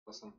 Awesome.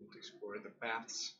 Need to explore the paths.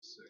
Sick.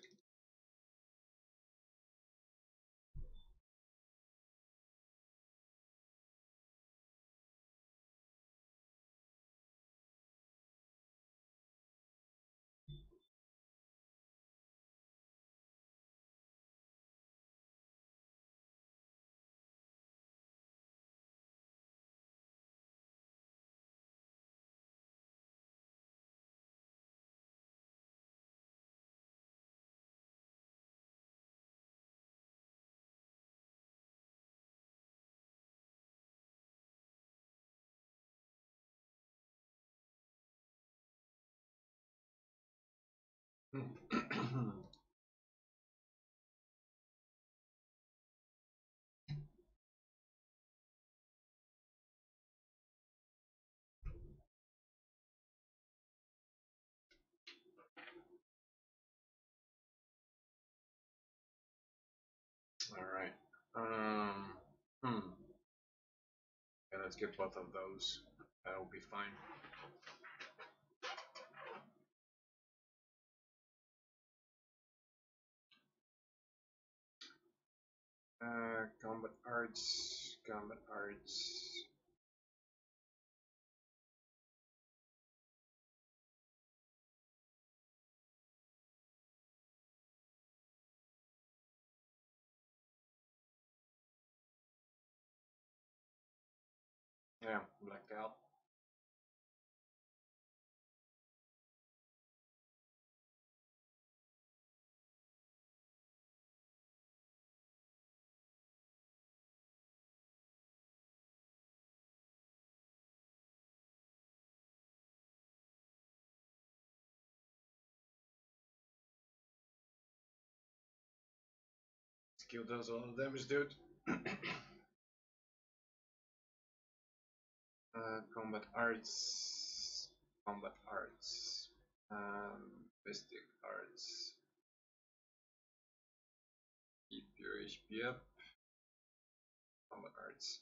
All right. Um. Hmm. Yeah, let's get both of those. That'll be fine. Combat arts. Combat arts. Yeah, blacked out. Skill does a lot of damage, dude. Combat arts. Combat arts. Mystic arts. Keep your HP up. Combat arts.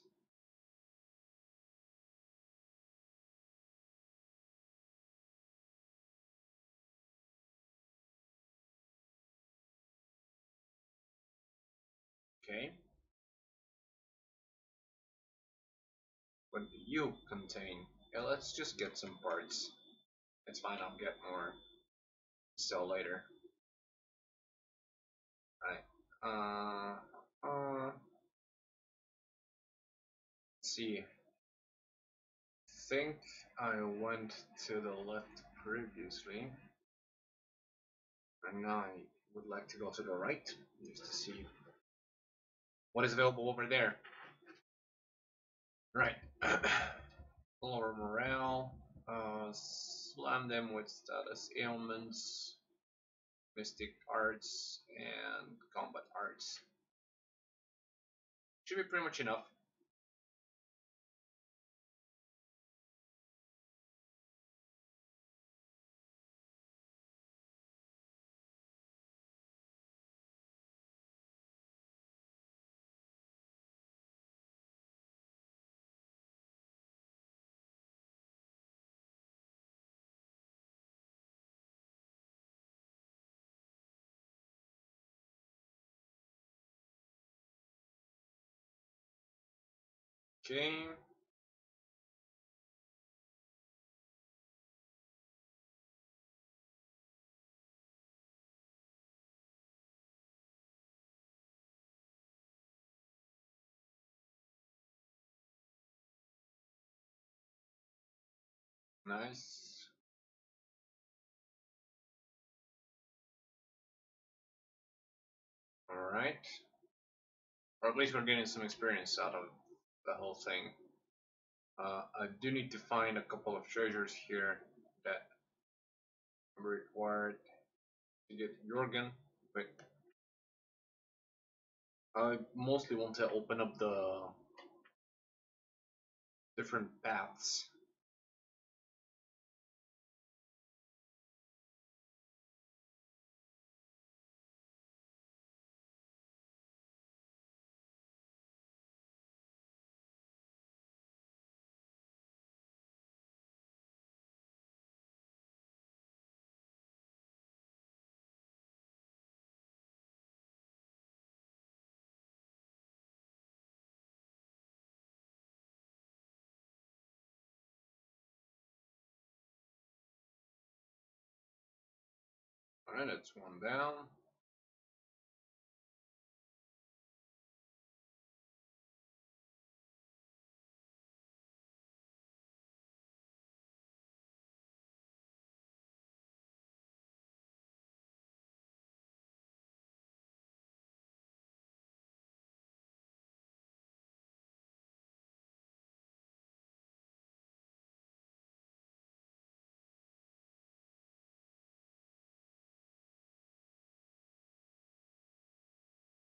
Okay. What do you contain? Yeah, let's just get some parts. It's fine, I'll get more. Sell later. Right. Let's see. Think I went to the left previously, and now I would like to go to the right just to see what is available over there. Right. Lower morale. Slam them with status ailments, mystic arts, and combat arts. Should be pretty much enough. Okay. Nice. Alright. Or at least we're getting some experience out of the whole thing. I do need to find a couple of treasures here that are required to get Jorgen, but I mostly want to open up the different paths. Alright, that's one down.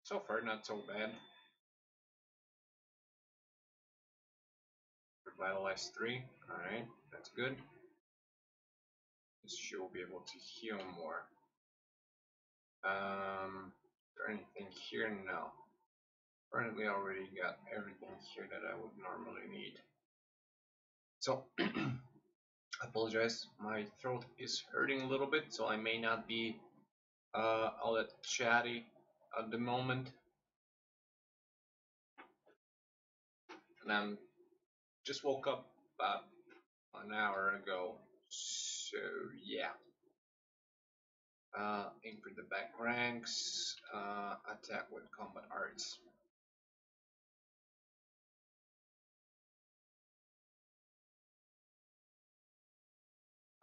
So far, not so bad. Revitalize 3. Alright, that's good. She'll be able to heal more. Is there anything here? No. Currently, I already got everything here that I would normally need. So, I apologize. My throat is hurting a little bit, so I may not be all that chatty at the moment. And I'm just woke up about an hour ago. So, yeah. Aim for the back ranks. Attack with combat arts.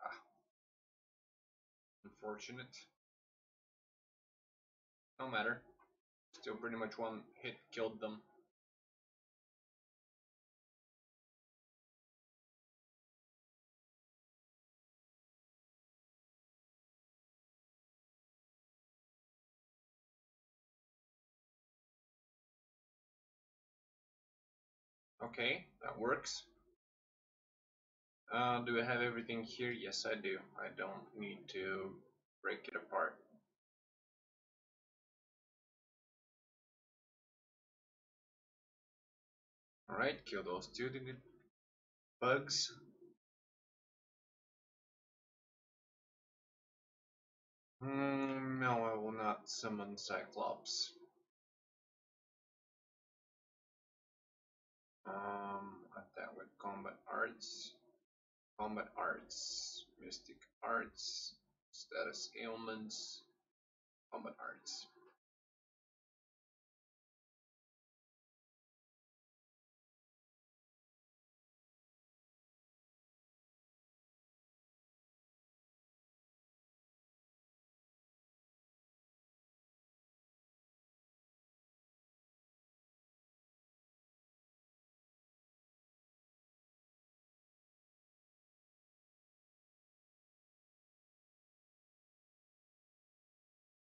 Ah, unfortunate. No matter. Still pretty much one hit killed them. Okay, that works. Do I have everything here? Yes, I do. I don't need to break it apart. Alright, kill those two good bugs. No, I will not summon Cyclops. Attack with combat arts. Combat arts. Mystic arts. Status ailments. Combat arts.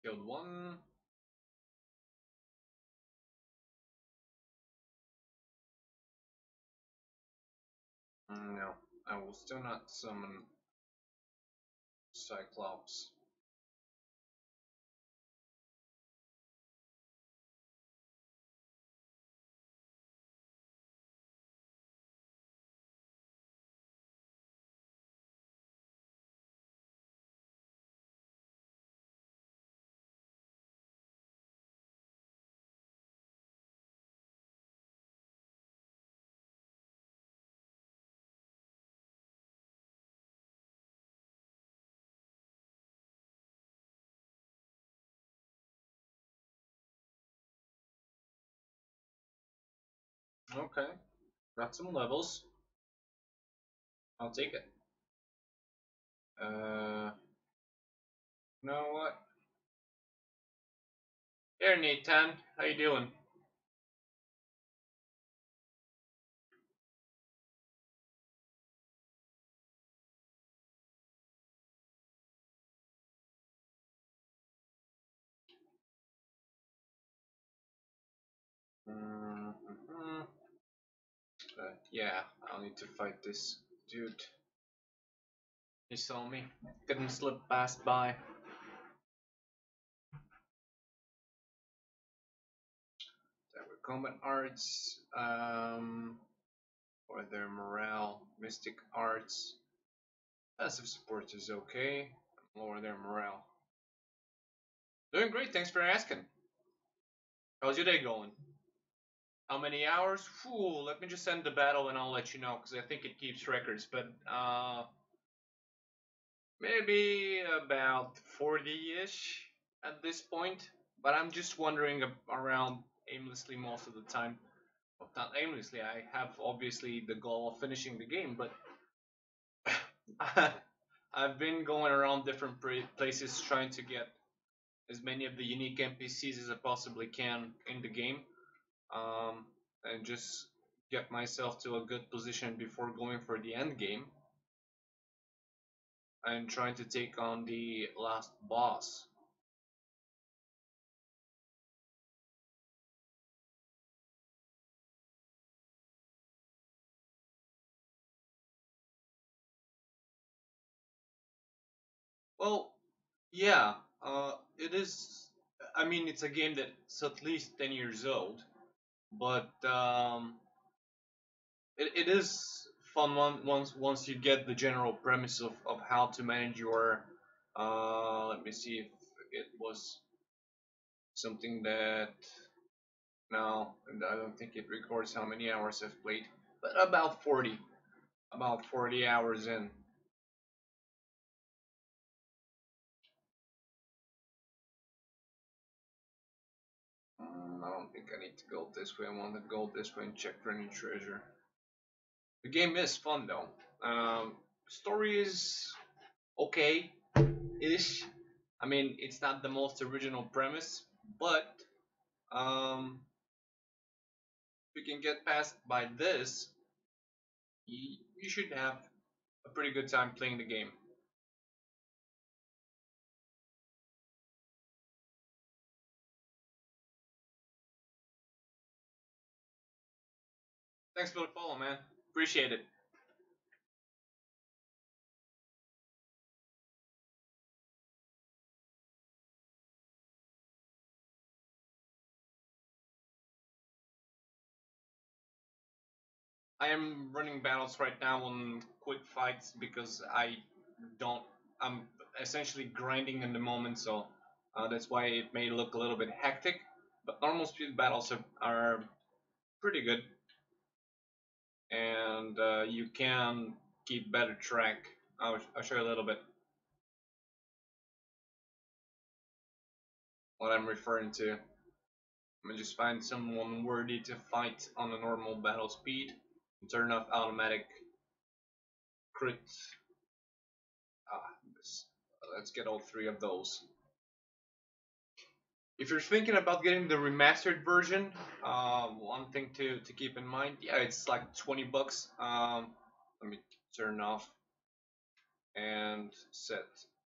Killed one. No, I will still not summon Cyclops. Okay, got some levels. I'll take it. You know what? There, Nathan. How you doing? Mm-hmm. Yeah, I'll need to fight this dude. He saw me. Couldn't slip past by. There were combat arts. Or their morale. Mystic arts. Passive support is okay. Lower their morale. Doing great, thanks for asking. How's your day going? How many hours? Whew, let me just end the battle and I'll let you know, because I think it keeps records, but maybe about 40-ish at this point. But I'm just wandering around aimlessly most of the time. Well, not aimlessly, I have obviously the goal of finishing the game, but I've been going around different places trying to get as many of the unique NPCs as I possibly can in the game, um, and just get myself to a good position before going for the end game and trying to take on the last boss. Well, yeah, it is. I mean, it's a game that's at least 10 years old, but it is fun once you get the general premise of how to manage your. Let me see if it was something that. No, and I don't think it records how many hours I've played, but about 40. About 40 hours in. I don't think I need to go this way. I want to go this way and check for any treasure. The game is fun though. Story is okay ish. I mean, it's not the most original premise, but um, if you can get past by this, you should have a pretty good time playing the game. Thanks for the follow, man. Appreciate it. I am running battles right now on quick fights because I don't. I'm essentially grinding in the moment, so that's why it may look a little bit hectic. But normal speed battles are pretty good, and you can keep better track. I'll show you a little bit what I'm referring to. I'm gonna just find someone worthy to fight on a normal battle speed and turn off automatic crit. Ah, let's get all three of those. If you're thinking about getting the remastered version, one thing to keep in mind, yeah, it's like 20 bucks. Let me turn off and set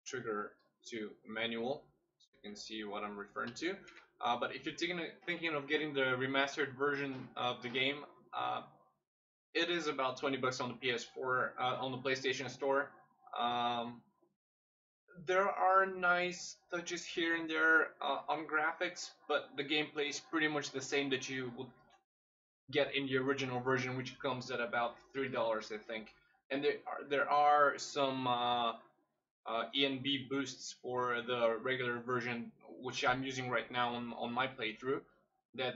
trigger to manual so you can see what I'm referring to. But if you're thinking of getting the remastered version of the game, uh, it is about 20 bucks on the PS4 on the PlayStation Store. Um, there are nice touches here and there on graphics, but the gameplay is pretty much the same that you would get in the original version, which comes at about $3, I think. And there are some ENB boosts for the regular version, which I'm using right now on my playthrough, that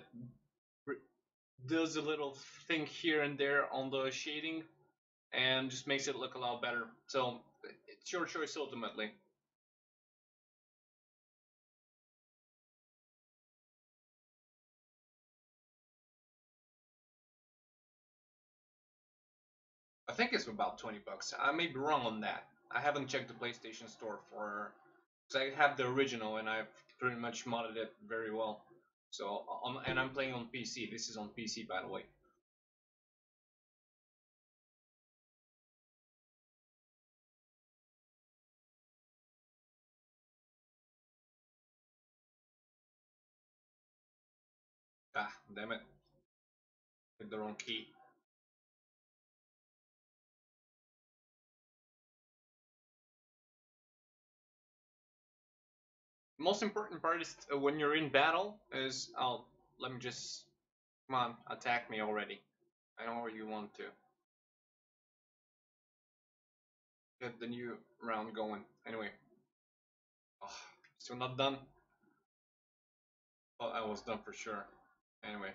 does a little thing here and there on the shading and just makes it look a lot better. So it's your choice ultimately. I think it's about 20 bucks. I may be wrong on that. I haven't checked the PlayStation Store for. Because I have the original and I've pretty much modded it very well. So and I'm playing on PC. This is on PC, by the way. Ah, damn it! Hit the wrong key. The most important part is when you're in battle is let me just come on, attack me already. I know where you want to get the new round going. Anyway, oh, still not done. Thought I was done for sure. Anyway,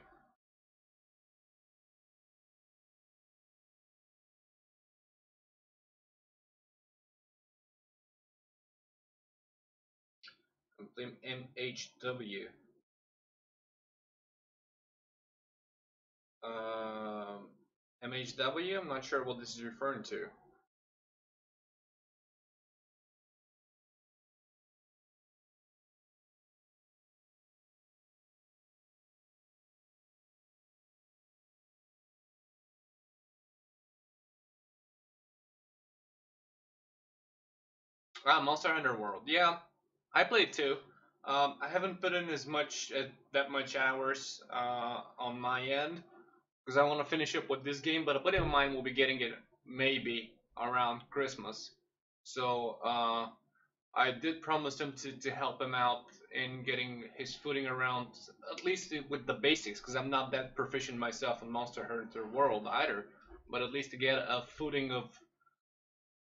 I'm playing MHW. Um, MHW. I'm not sure what this is referring to. Ah, Monster Hunter World. Yeah, I played too. I haven't put in as much that much hours on my end because I want to finish up with this game. But a buddy of mine will be getting it maybe around Christmas. So I did promise him to help him out in getting his footing around, at least with the basics, because I'm not that proficient myself in Monster Hunter World either. But at least to get a footing of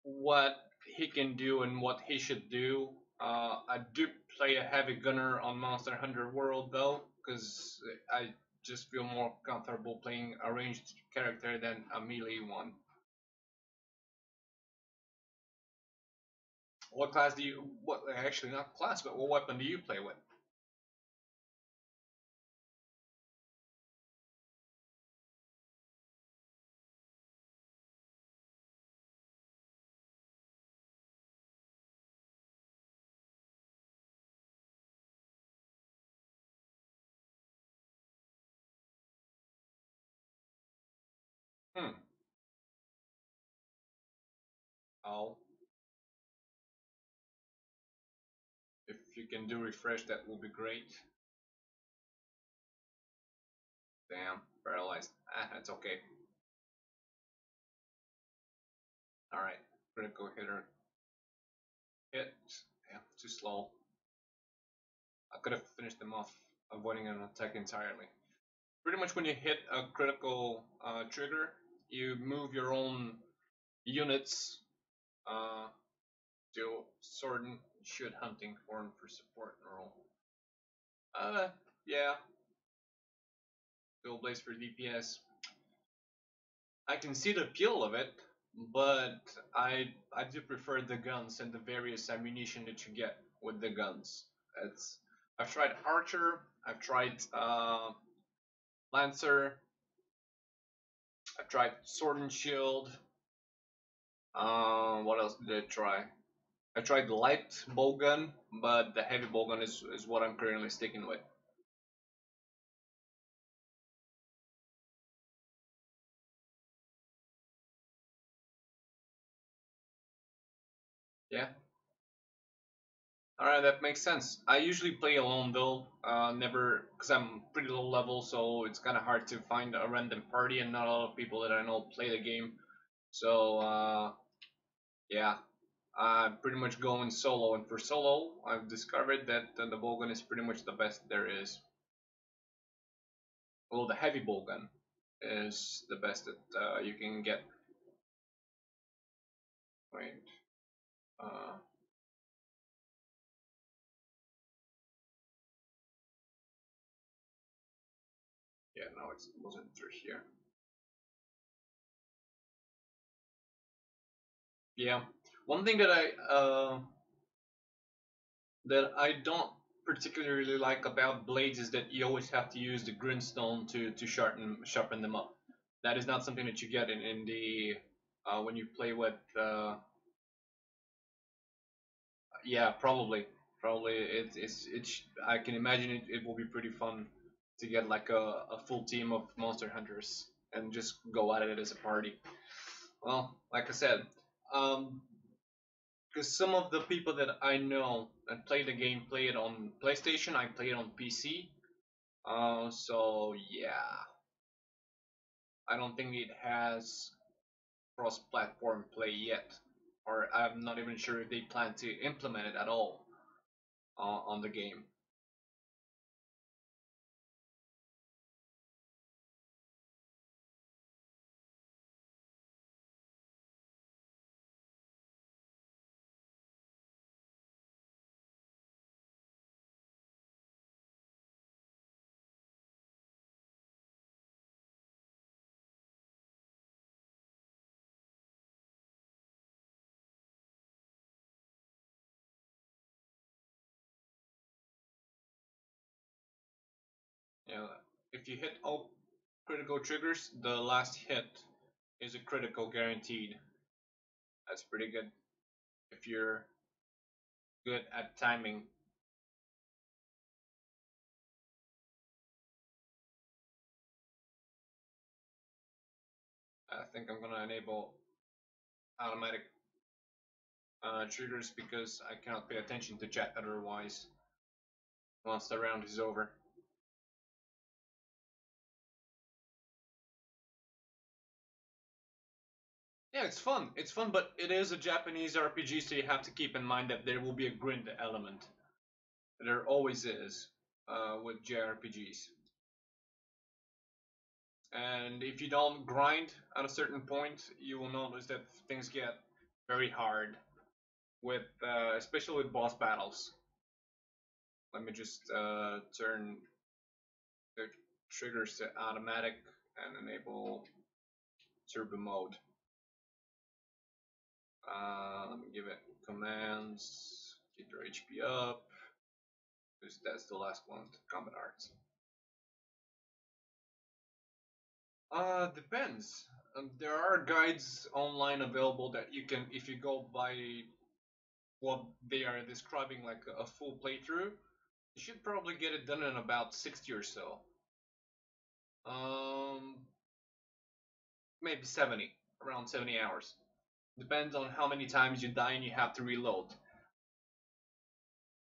what he can do and what he should do. I do play a heavy gunner on Monster Hunter World though, because I just feel more comfortable playing a ranged character than a melee one. What class do you? What actually not class, but what weapon do you play with? Hmm. Oh, if you can do refresh, that will be great. Damn, paralyzed. Ah, that's okay. All right, critical hitter. Hit. Damn, too slow. I could have finished them off, avoiding an attack entirely. Pretty much when you hit a critical trigger, you move your own units uh, to sword and shoot hunting for support and roll. Yeah, dual blaze for DPS. I can see the appeal of it, but I do prefer the guns and the various ammunition that you get with the guns. It's I've tried archer, I've tried lancer, I've tried sword and shield. What else did I try? I tried the light bowgun, but the heavy bowgun is what I'm currently sticking with. Yeah. Alright, that makes sense. I usually play alone though, never, because I'm pretty low level, so it's kind of hard to find a random party, and not a lot of people that I know play the game. So, yeah, I'm pretty much going solo, and for solo, I've discovered that the bowgun is pretty much the best there is. Well, the heavy bowgun is the best that you can get. Wait, uh, yeah, no, it wasn't through here. Yeah, one thing that I don't particularly like about blades is that you always have to use the grindstone to sharpen them up. That is not something that you get in the when you play with yeah, probably it's I can imagine it will be pretty fun to get like a full team of monster hunters and just go at it as a party. Well, like I said, um, because some of the people that I know that play the game play it on PlayStation, I play it on PC. So yeah, I don't think it has cross-platform play yet, or I'm not even sure if they plan to implement it at all on the game. Yeah, if you hit all critical triggers, the last hit is a critical guaranteed. That's pretty good if you're good at timing. I think I'm gonna enable automatic triggers because I cannot pay attention to chat otherwise once the round is over. Yeah, it's fun. It's fun, but it is a Japanese RPG, so you have to keep in mind that there will be a grind element. There always is with JRPGs. And if you don't grind at a certain point, you will notice that things get very hard with, especially with boss battles. Let me just turn the triggers to automatic and enable turbo mode. Let me give it commands, get your HP up, because that's the last one, combat arts. Depends. There are guides online available that you can, if you go by what they are describing like a full playthrough, you should probably get it done in about 60 or so. Um, Maybe 70, around 70 hours. Depends on how many times you die and you have to reload.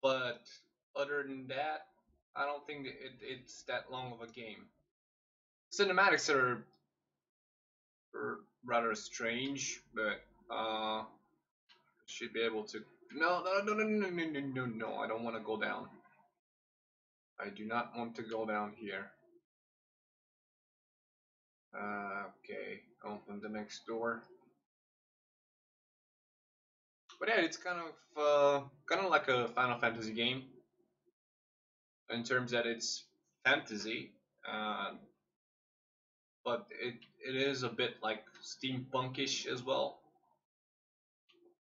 But other than that, I don't think it's that long of a game. Cinematics are rather strange, but should be able to. No, no, no, no, no, no, no, no, no. I don't want to go down. I do not want to go down here. Okay, open the next door. But yeah, it's kind of like a Final Fantasy game in terms that it's fantasy, uh, but it is a bit like steampunkish as well.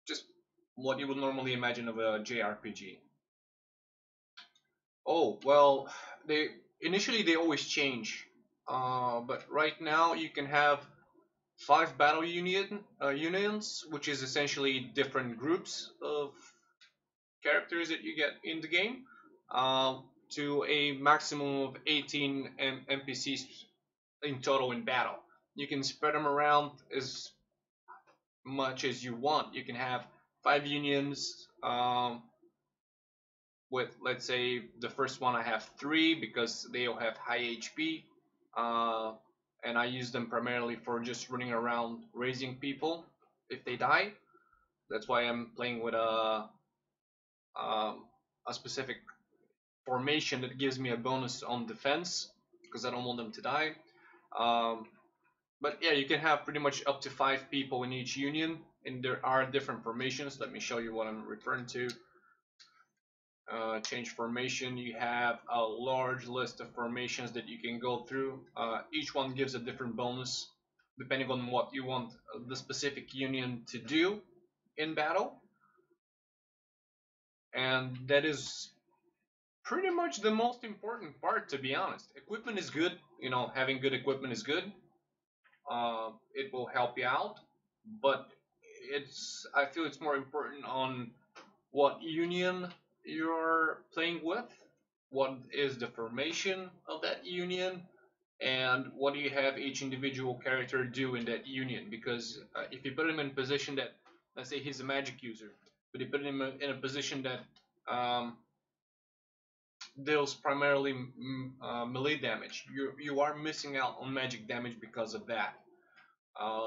Just what you would normally imagine of a JRPG. Oh well, they initially they always change, but right now you can have five battle unions, which is essentially different groups of characters that you get in the game, uh, to a maximum of 18 NPCs in total in battle. You can spread them around as much as you want. You can have five unions. With, let's say, the first one I have three because they all have high HP, uh, and I use them primarily for just running around raising people if they die. That's why I'm playing with um, a specific formation that gives me a bonus on defense because I don't want them to die. Um, but yeah, you can have pretty much up to five people in each union, and there are different formations. Let me show you what I'm referring to. Change formation, you have a large list of formations that you can go through. Each one gives a different bonus depending on what you want the specific union to do in battle, and that is pretty much the most important part, to be honest. Equipment is good, having good equipment is good. It will help you out, but I feel it's more important on what union you're playing with, what is the formation of that union, and what do you have each individual character do in that union. Because if you put him in a position that, let's say he's a magic user, but you put him in a position that deals primarily melee damage, you are missing out on magic damage because of that.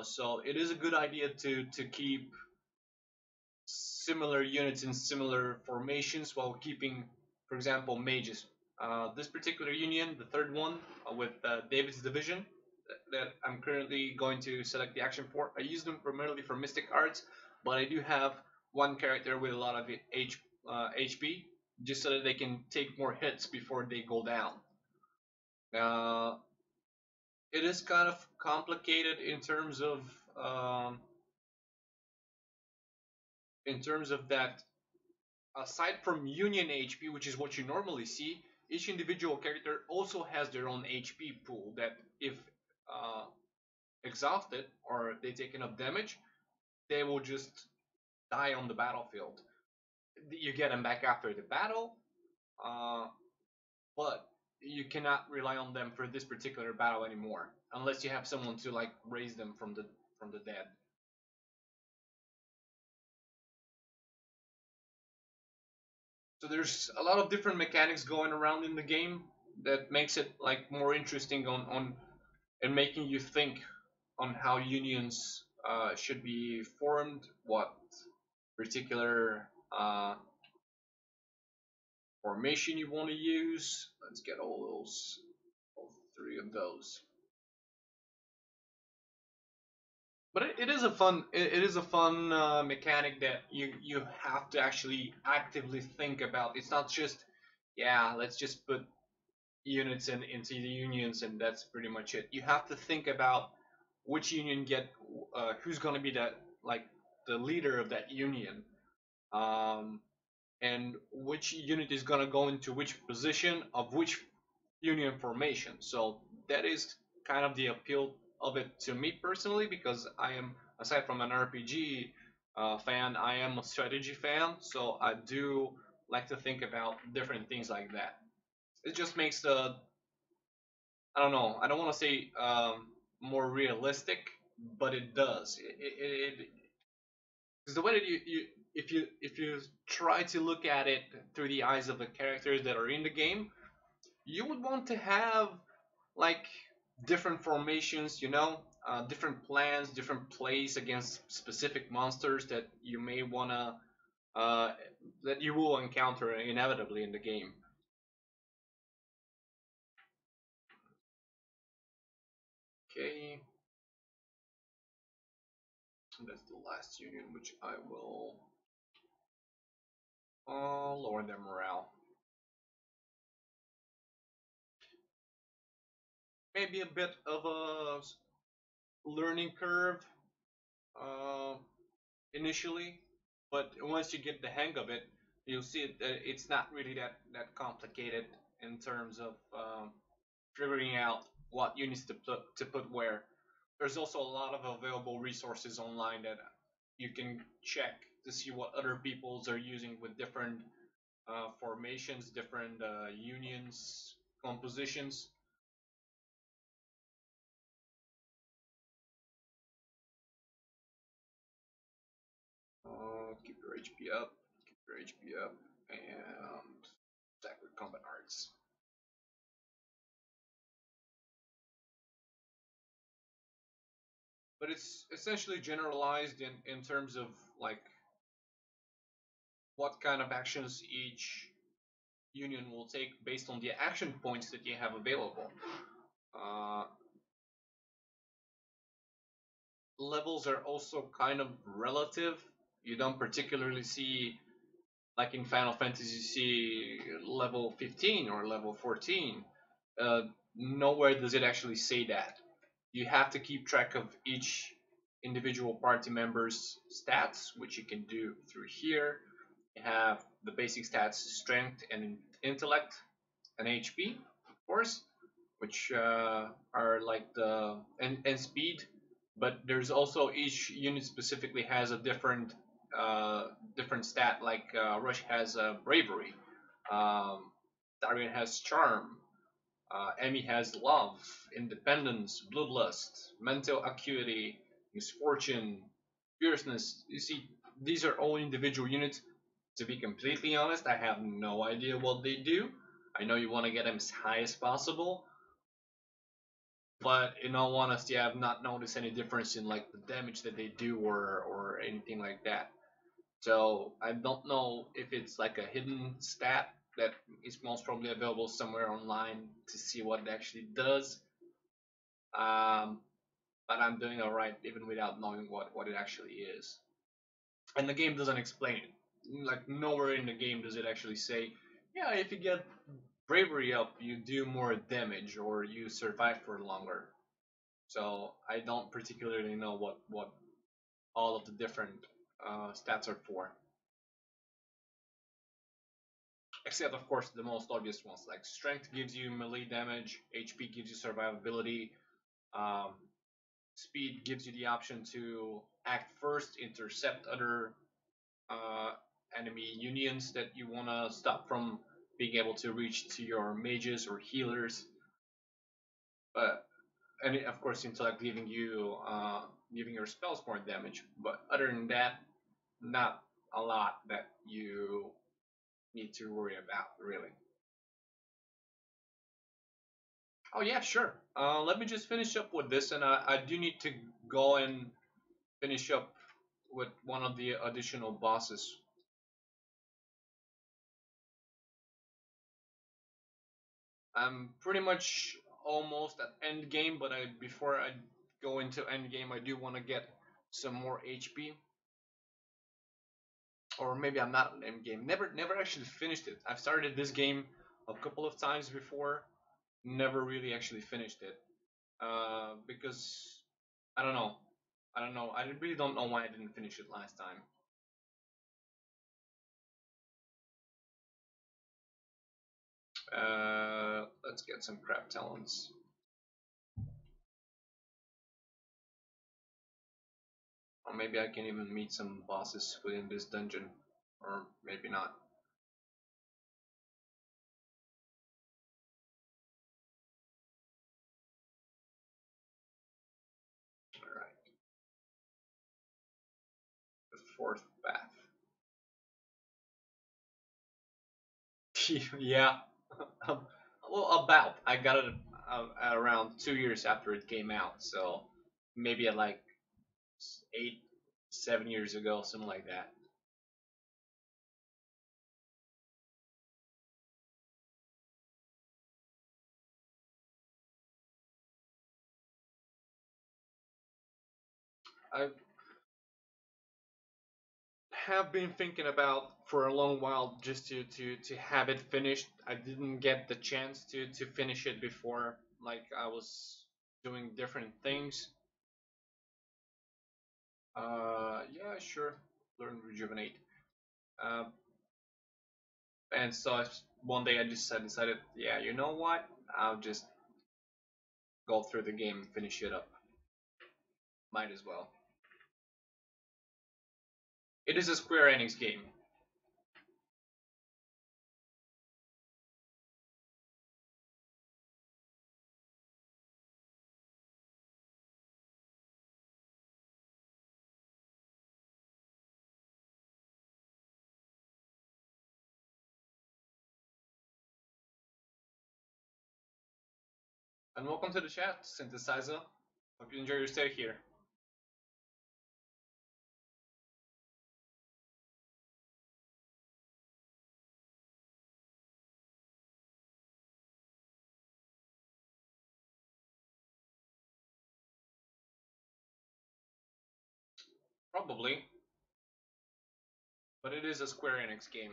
So it is a good idea to keep similar units in similar formations while keeping, for example, mages. This particular union, the third one, with David's division, that I'm currently going to select the action for, I use them primarily for mystic arts, but I do have one character with a lot of HP, just so that they can take more hits before they go down. Uh, it is kind of complicated um, in terms of that. Aside from union HP, which is what you normally see, each individual character also has their own HP pool that, if uh, exhausted or they take enough damage, they will just die on the battlefield. You get them back after the battle, uh, but you cannot rely on them for this particular battle anymore unless you have someone to like raise them from the dead. So there's a lot of different mechanics going around in the game that makes it like more interesting on and making you think on how unions should be formed, what particular formation you want to use. Let's get all three of those. But it is a fun it is a fun mechanic that you have to actually actively think about. It's not just yeah, let's just put units into the unions and that's pretty much it. You have to think about which union get who's going to be that like the leader of that union, um, and which unit is going to go into which position of which union formation. So that is kind of the appeal of it to me personally because I am aside from an RPG fan, I am a strategy fan. So I do like to think about different things like that. It just makes the I don't know. I don't want to say more realistic, but it does. Because the way that you try to look at it through the eyes of the characters that are in the game, you would want to have like different formations, different plans, different plays against specific monsters that you may wanna that you will encounter inevitably in the game. Okay, that's the last union, which I will lower their morale. Maybe a bit of a learning curve uh, initially, but once you get the hang of it, you'll see it's not really that complicated in terms of figuring out what units to put where. There's also a lot of available resources online that you can check to see what other peoples are using with different formations, different unions, compositions. Keep your HP up, keep your HP up, and attack with combat arts. But it's essentially generalized in terms of like what kind of actions each union will take based on the action points that you have available. Uh, Levels are also kind of relative. You don't particularly see, like in Final Fantasy, see level 15 or level 14. Uh, Nowhere does it actually say that. You have to keep track of each individual party member's stats, which you can do through here. You have the basic stats: strength and intellect, and HP, of course, which are like and speed. But there's also each unit specifically has a different stat. Like Rush has bravery, um, Darian has charm, Emmy has love, independence, bloodlust, mental acuity, misfortune, fierceness. You see, these are all individual units. To be completely honest, I have no idea what they do. I know you want to get them as high as possible, but in all honesty, I have not noticed any difference in like the damage that they do or anything like that. So I don't know if it's like a hidden stat that is most probably available somewhere online to see what it actually does. Um, but I'm doing alright even without knowing what it actually is. And the game doesn't explain it. Like nowhere in the game does it actually say, yeah, if you get bravery up, you do more damage or you survive for longer. So I don't particularly know what all of the different stats are for, except of course the most obvious ones like strength gives you melee damage, HP gives you survivability, um, speed gives you the option to act first, intercept other uh, enemy unions that you want to stop from being able to reach to your mages or healers. But and of course intellect giving your spells more damage. But other than that, not a lot that you need to worry about really. Oh yeah, sure. Let me just finish up with this, and I do need to go and finish up with one of the additional bosses. I'm pretty much almost at end game, but before I go into end game, I do want to get some more HP, or maybe I'm not at end game. Never actually finished it. I've started this game a couple of times before, never really actually finished it, because I don't know. I don't know. I really don't know why I didn't finish it last time. Let's get some crab talents. Or maybe I can even meet some bosses within this dungeon. Or maybe not. Alright. The fourth path. Yeah. Well, about. I got it around 2 years after it came out. So maybe at like 8, 7 years ago, something like that. I have been thinking about for a long while just to have it finished. I didn't get the chance to finish it before, like I was doing different things. Yeah, sure. Learn rejuvenate. Uh, and so one day I decided, yeah, you know what? I'll just go through the game and finish it up. Might as well. It is a Square Enix game. And welcome to the chat, Synthesizer. Hope you enjoy your stay here. Probably, but it is a Square Enix game.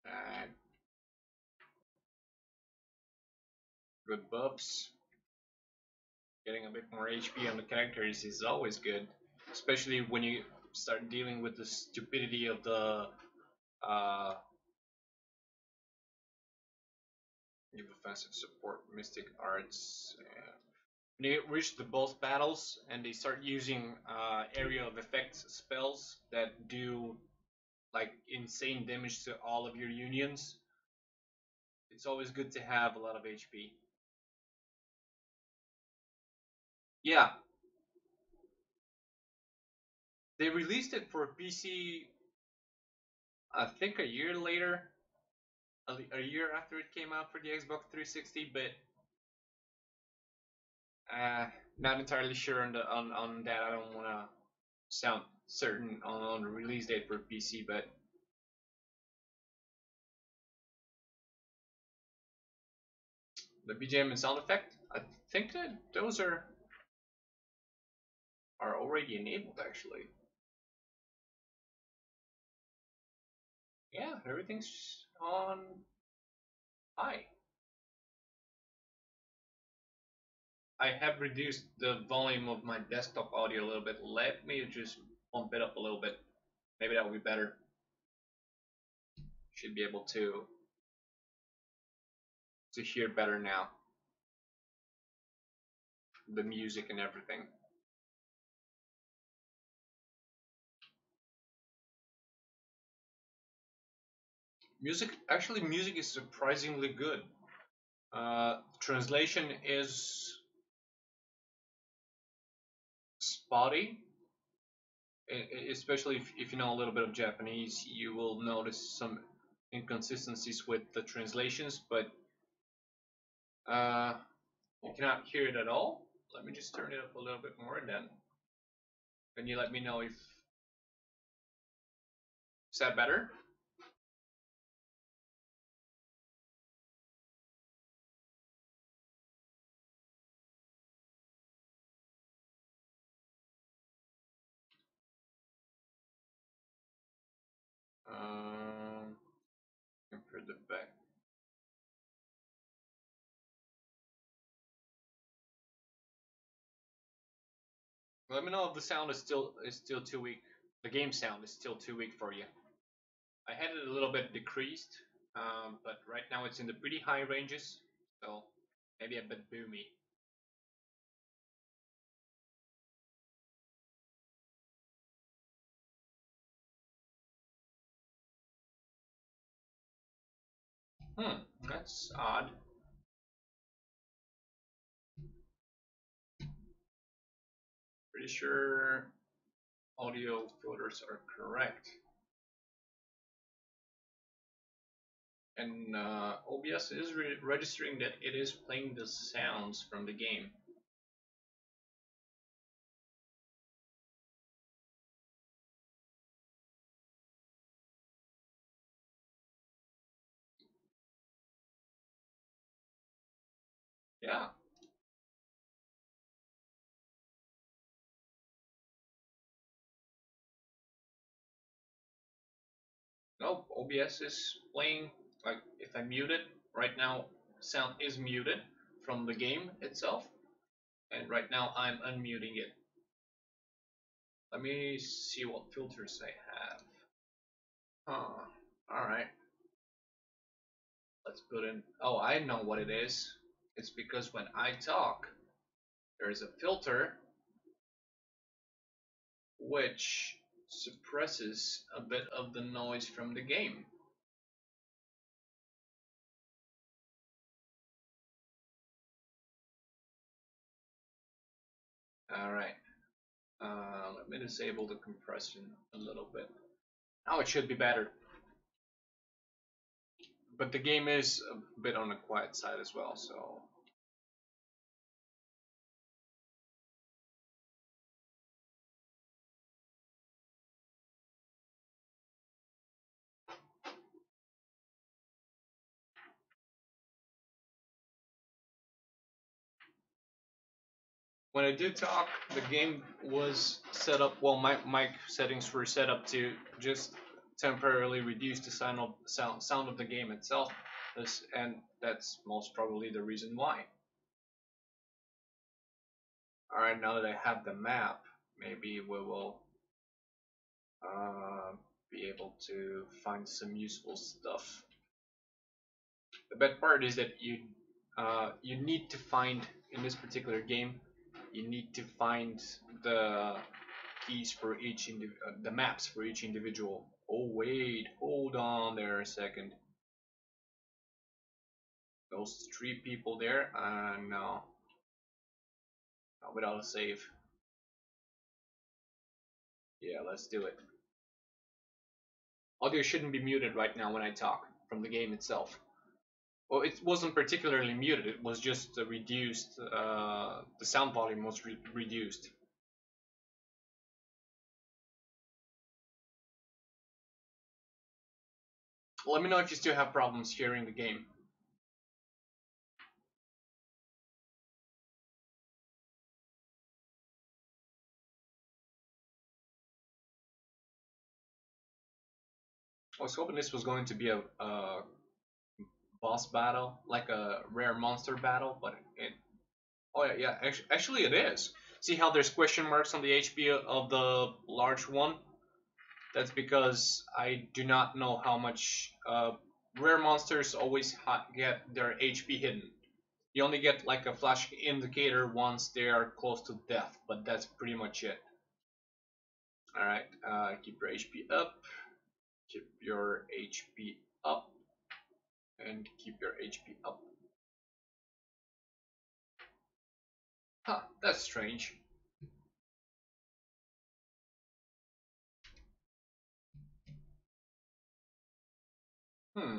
Uh, Good buffs. Getting a bit more HP on the characters is always good, especially when you start dealing with the stupidity of the uh, give offensive support, mystic arts. When you reach the boss battles and they start using area of effects spells that do like insane damage to all of your unions, it's always good to have a lot of HP. Yeah, they released it for PC. I think a year later, a year after it came out for the Xbox 360, but not entirely sure on that. I don't want to sound certain on the release date for PC, but the BGM and sound effect, I think that those are already enabled actually. Yeah, everything's on high. I have reduced the volume of my desktop audio a little bit. Let me just bump it up a little bit. Maybe that will be better. Should be able to hear better now. The music and everything. Music is surprisingly good. Translation is spotty, especially if you know a little bit of Japanese. You will notice some inconsistencies with the translations, but Uh, you cannot hear it at all. Let me just turn it up a little bit more, and then can you let me know if is that better? Um, for the back. Let me know if the sound is still too weak. The game sound is still too weak for you. I had it a little bit decreased, but right now it's in the pretty high ranges, so maybe a bit boomy. That's odd. Pretty sure audio filters are correct. And OBS is registering that it is playing the sounds from the game. Yeah, nope, OBS is playing, like, if I mute it, right now sound is muted from the game itself, and right now I'm unmuting it. Let me see what filters I have. Huh, alright, let's put in, oh, I know what it is. It's because when I talk, there is a filter which suppresses a bit of the noise from the game. Alright, let me disable the compression a little bit. Now it should be better. But the game is a bit on the quiet side as well, so when I do talk, the game was set up. Well, my mic settings were set up to just temporarily reduce the sound of the game itself, and that's most probably the reason why. All right, now that I have the map, maybe we will uh, be able to find some useful stuff. The bad part is that you need to find in this particular game. You need to find the keys for each the maps for each individual. Oh wait, hold on there a second. Those three people there, no, not without a save. Yeah, let's do it. Audio shouldn't be muted right now when I talk from the game itself. Well, it wasn't particularly muted. It was just reduced. The sound volume was reduced. Let me know if you still have problems hearing the game. I was hoping this was going to be a boss battle, like a rare monster battle, but oh yeah, yeah, actually it is. See how there's question marks on the HP of the large one? That's because I do not know how much rare monsters always get their HP hidden. You only get like a flash indicator once they are close to death, but that's pretty much it. Alright, keep your HP up, keep your HP up, and keep your HP up. Huh, that's strange. Hmm.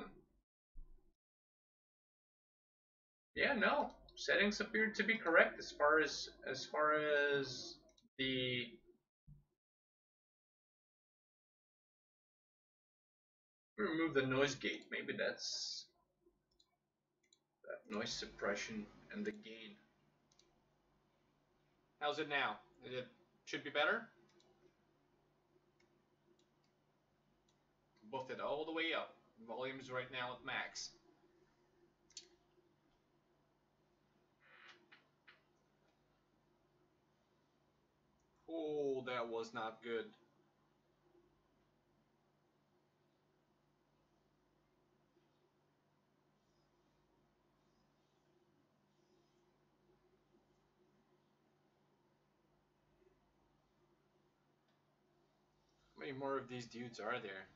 Yeah, no. Settings appear to be correct as far as the remove the noise gate. Maybe that's that noise suppression and the gain. How's it now? It should be better. Buffed it all the way up. Volume's right now at max. Oh, that was not good. How many more of these dudes are there?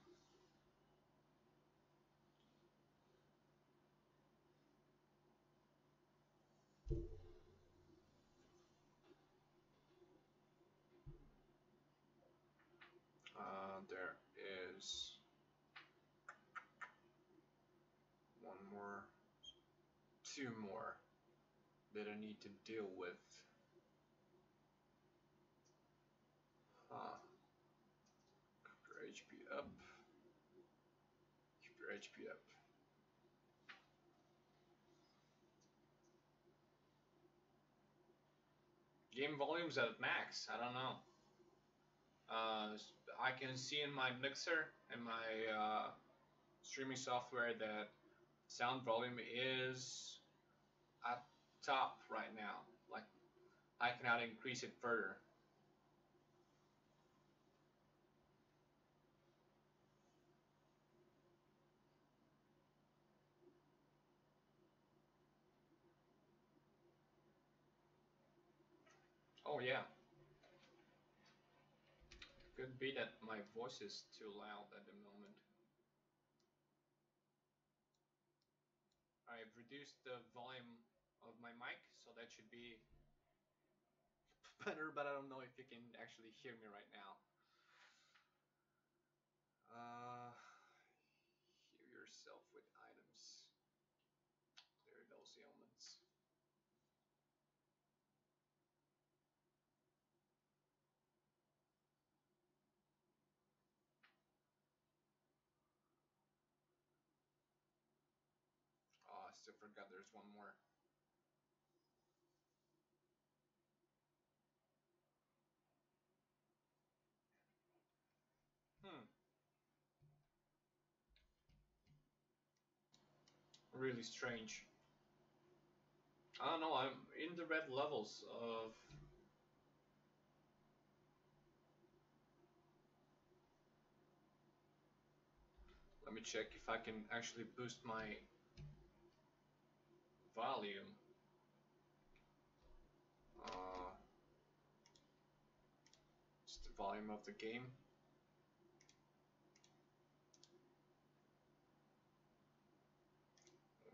There is one more, two more that I need to deal with. Huh. Keep your HP up. Keep your HP up. Game volume's at max. I don't know. I can see in my mixer and my streaming software that sound volume is at top right now. Like I cannot increase it further. Oh yeah, could be that my voice is too loud at the moment. I've reduced the volume of my mic, so that should be better, but I don't know if you can actually hear me right now. Hear yourself with items. Clear those ailments. Oh, I still forgot there's one more. Hmm. Really strange. I don't know, I'm in the red levels of... Let me check if I can actually boost my volume. Uh, it's the volume of the game.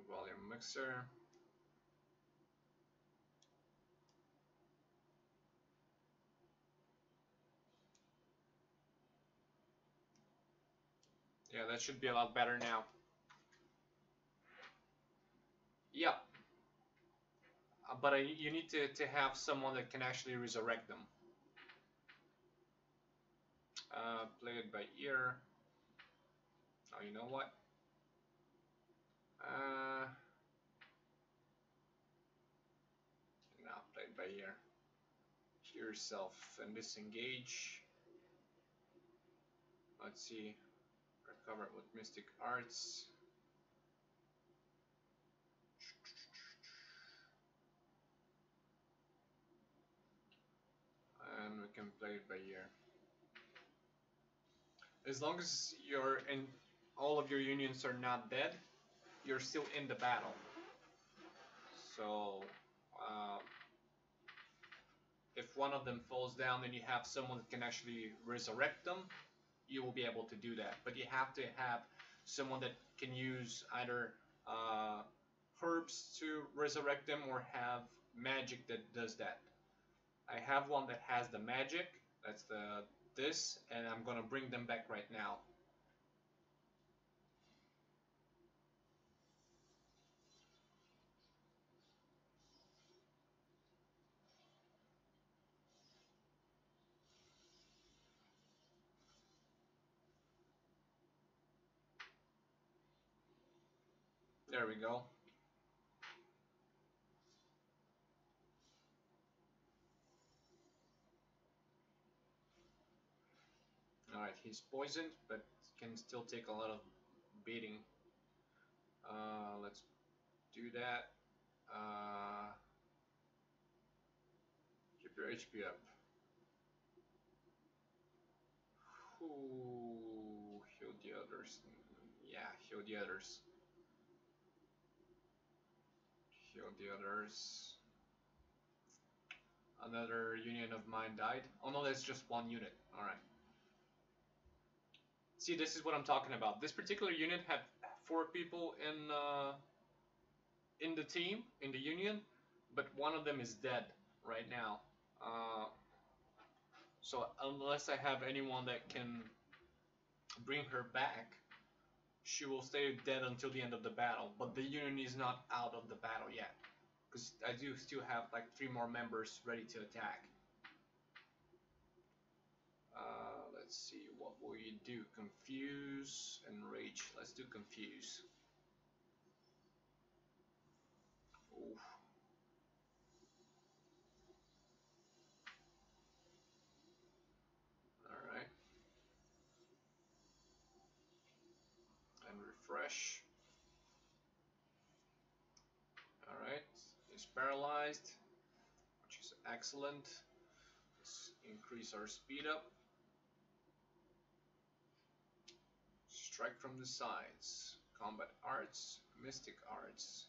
Volume mixer. Yeah, that should be a lot better now. Yeah, but you need to have someone that can actually resurrect them. Play it by ear. Oh, you know what? Uh, no, play it by ear. Heal yourself and disengage. Let's see. Recover with Mystic Arts. And we can play it by ear. As long as you're in, all of your unions are not dead, you're still in the battle. So, uh, if one of them falls down and you have someone that can actually resurrect them, you will be able to do that. But you have to have someone that can use either herbs to resurrect them or have magic that does that. I have one that has the magic. That's the this, and I'm gonna bring them back right now. There we go. Alright, he's poisoned, but can still take a lot of beating. Let's do that. Keep your HP up. Ooh, heal the others. Yeah, heal the others. Heal the others. Another union of mine died. Oh no, that's just one unit. Alright. See, this is what I'm talking about. This particular unit had 4 people in the team, in the union, but one of them is dead right now. So unless I have anyone that can bring her back, she will stay dead until the end of the battle. But the union is not out of the battle yet, because I do still have like 3 more members ready to attack. Let's see, what will you do? Confuse and rage. Let's do confuse. Oof. Alright. And refresh. Alright. He's paralyzed, which is excellent. Let's increase our speed up. Strike from the sides. Combat arts. Mystic arts.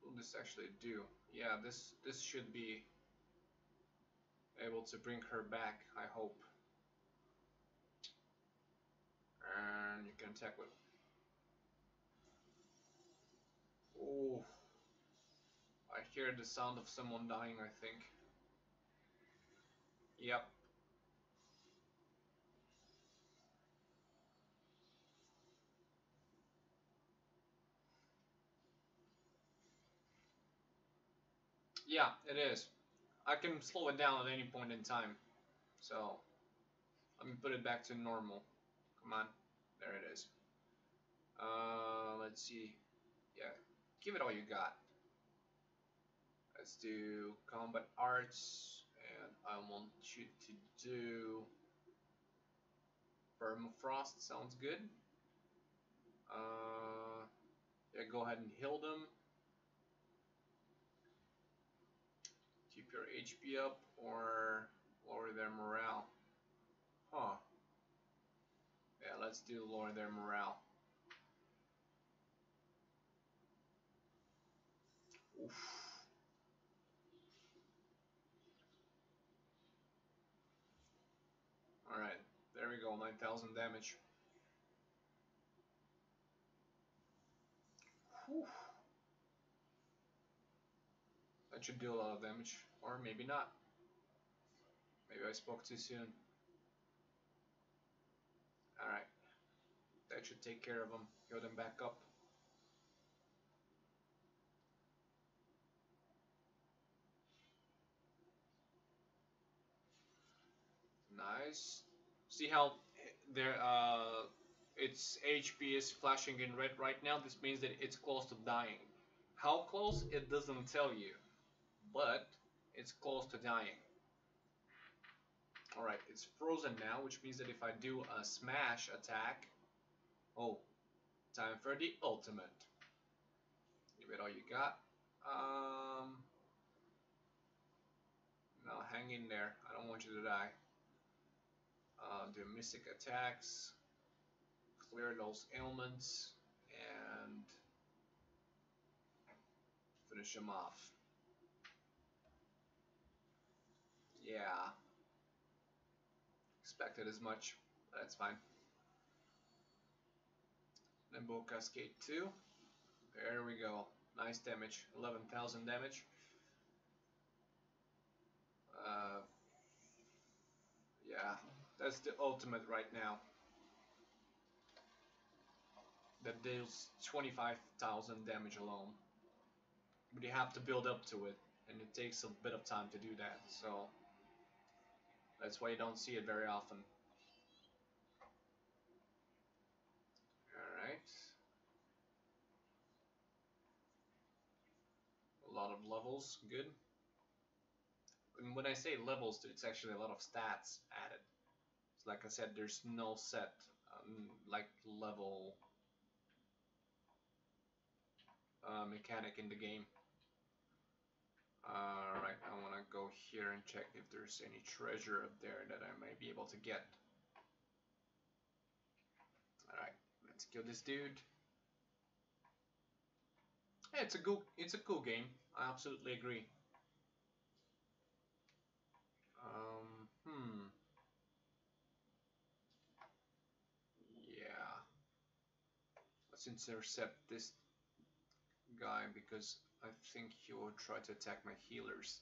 What will this actually do? Yeah, this should be able to bring her back, I hope. And you can attack with... Oh, I hear the sound of someone dying, I think. Yep. Yeah, it is. I can slow it down at any point in time. So, let me put it back to normal. Come on. There it is. Let's see. Yeah, give it all you got. Let's do combat arts, and I want you to do permafrost. Sounds good. Yeah, go ahead and heal them. Keep your HP up or lower their morale. Huh. Yeah, let's do lower their morale. Oof. Alright, there we go, 9,000 damage. Whew. That should do a lot of damage, or maybe not. Maybe I spoke too soon. Alright, that should take care of them, heal them back up. Nice. See how there its HP is flashing in red right now? This means that it's close to dying. How close? It doesn't tell you, but it's close to dying. Alright, it's frozen now, which means that if I do a smash attack... Oh, time for the ultimate. Give it all you got. Now hang in there. I don't want you to die. Do mystic attacks. Clear those ailments. And finish him off. Yeah. Expected as much. That's fine. Nimble Cascade 2. There we go. Nice damage. 11,000 damage. Yeah, that's the ultimate right now. That deals 25,000 damage alone. But you have to build up to it, and it takes a bit of time to do that, so that's why you don't see it very often. lot of levels, good. And when I say levels, it's actually a lot of stats added. So like I said, there's no set like level mechanic in the game. Alright, I want to go here and check if there's any treasure up there that I may be able to get. Alright, let's kill this dude. Yeah, it's a cool game. I absolutely agree. Yeah. Let's intercept this guy because I think he will try to attack my healers.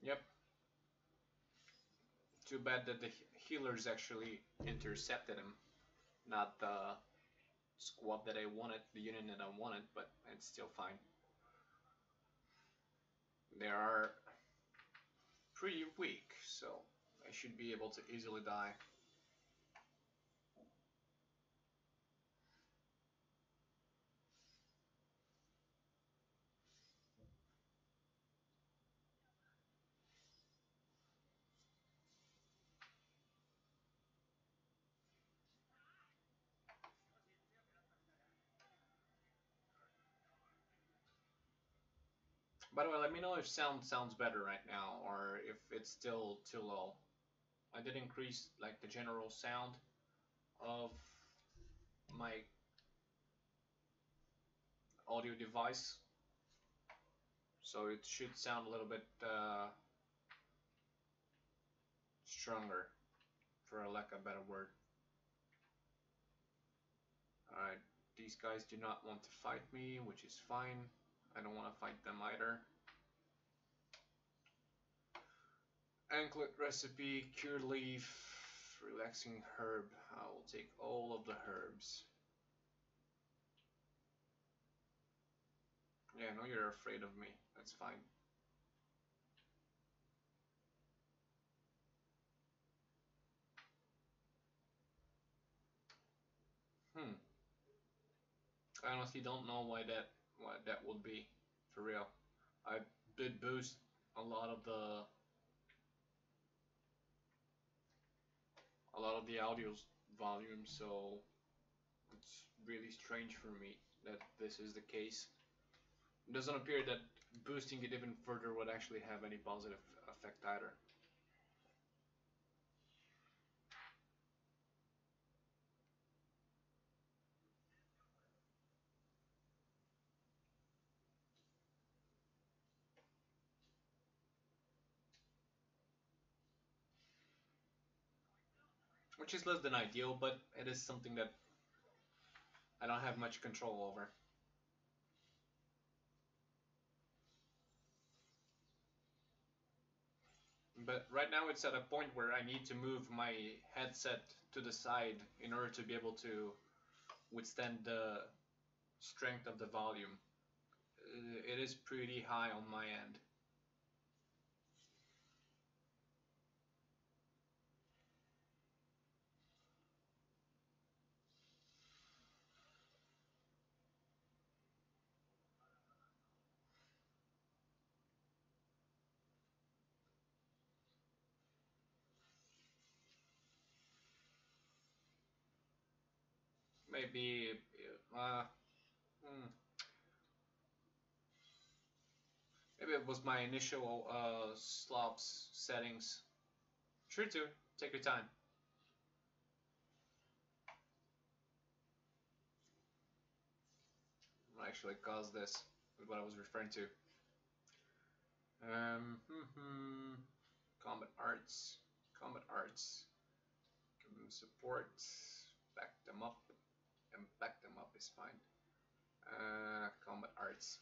Yep. Too bad that the healers actually intercepted him, not the squad that I wanted, the unit that I wanted, but it's still fine. They are pretty weak, so I should be able to easily die. By the way, let me know if sound sounds better right now or if it's still too low. I did increase like the general sound of my audio device, so it should sound a little bit stronger, for a lack of a better word. Alright, these guys do not want to fight me, which is fine. I don't want to fight them either. Anklet recipe, cure leaf, relaxing herb. I will take all of the herbs. Yeah, I know you're afraid of me. That's fine. I honestly don't know why that would be, for real. I did boost a lot of the audio's volume, so it's really strange for me that this is the case. It doesn't appear that boosting it even further would actually have any positive effect either. Which is less than ideal, but it is something that I don't have much control over. But right now it's at a point where I need to move my headset to the side in order to be able to withstand the strength of the volume. It is pretty high on my end. Maybe, uh, hmm, maybe it was my initial slops settings. Sure to take your time. What actually caused this is what I was referring to. Combat arts, combat arts. Give them support, back them up, and back them up is fine. Combat arts.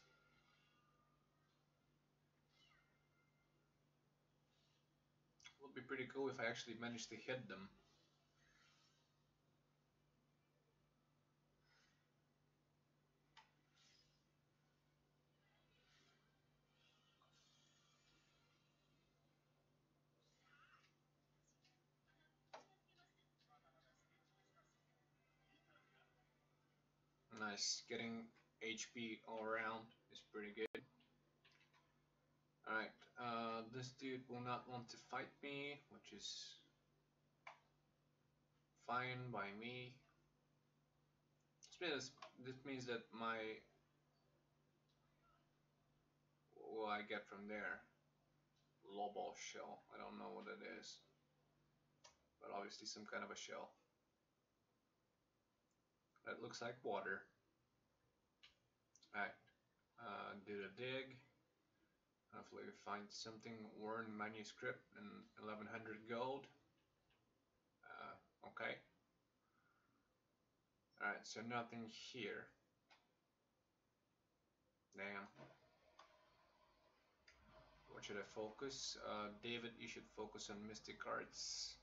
Would be pretty cool if I actually managed to hit them. nice. Getting HP all around is pretty good. Alright, this dude will not want to fight me, which is fine by me. This means that what will I get from there? Lobal shell. I don't know what it is, but obviously some kind of a shell. That looks like water. Alright, do the dig. Hopefully we find something. Worn manuscript and 1100 gold. Okay. Alright, so nothing here. Damn. What should I focus? David, you should focus on mystic arts.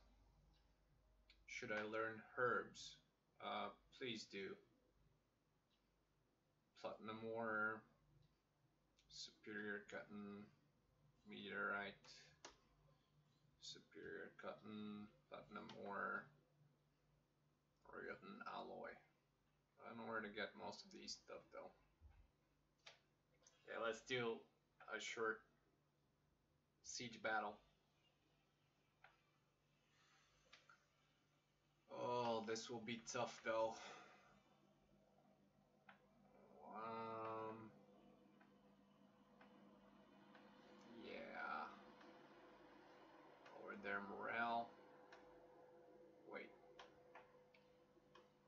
Should I learn herbs? Please do. Platinum ore, superior cotton, meteorite, superior cotton, platinum ore, Orion alloy. I don't know where to get most of these stuff though. Yeah, let's do a short siege battle. Oh, this will be tough though. Yeah. Lower their morale. Wait.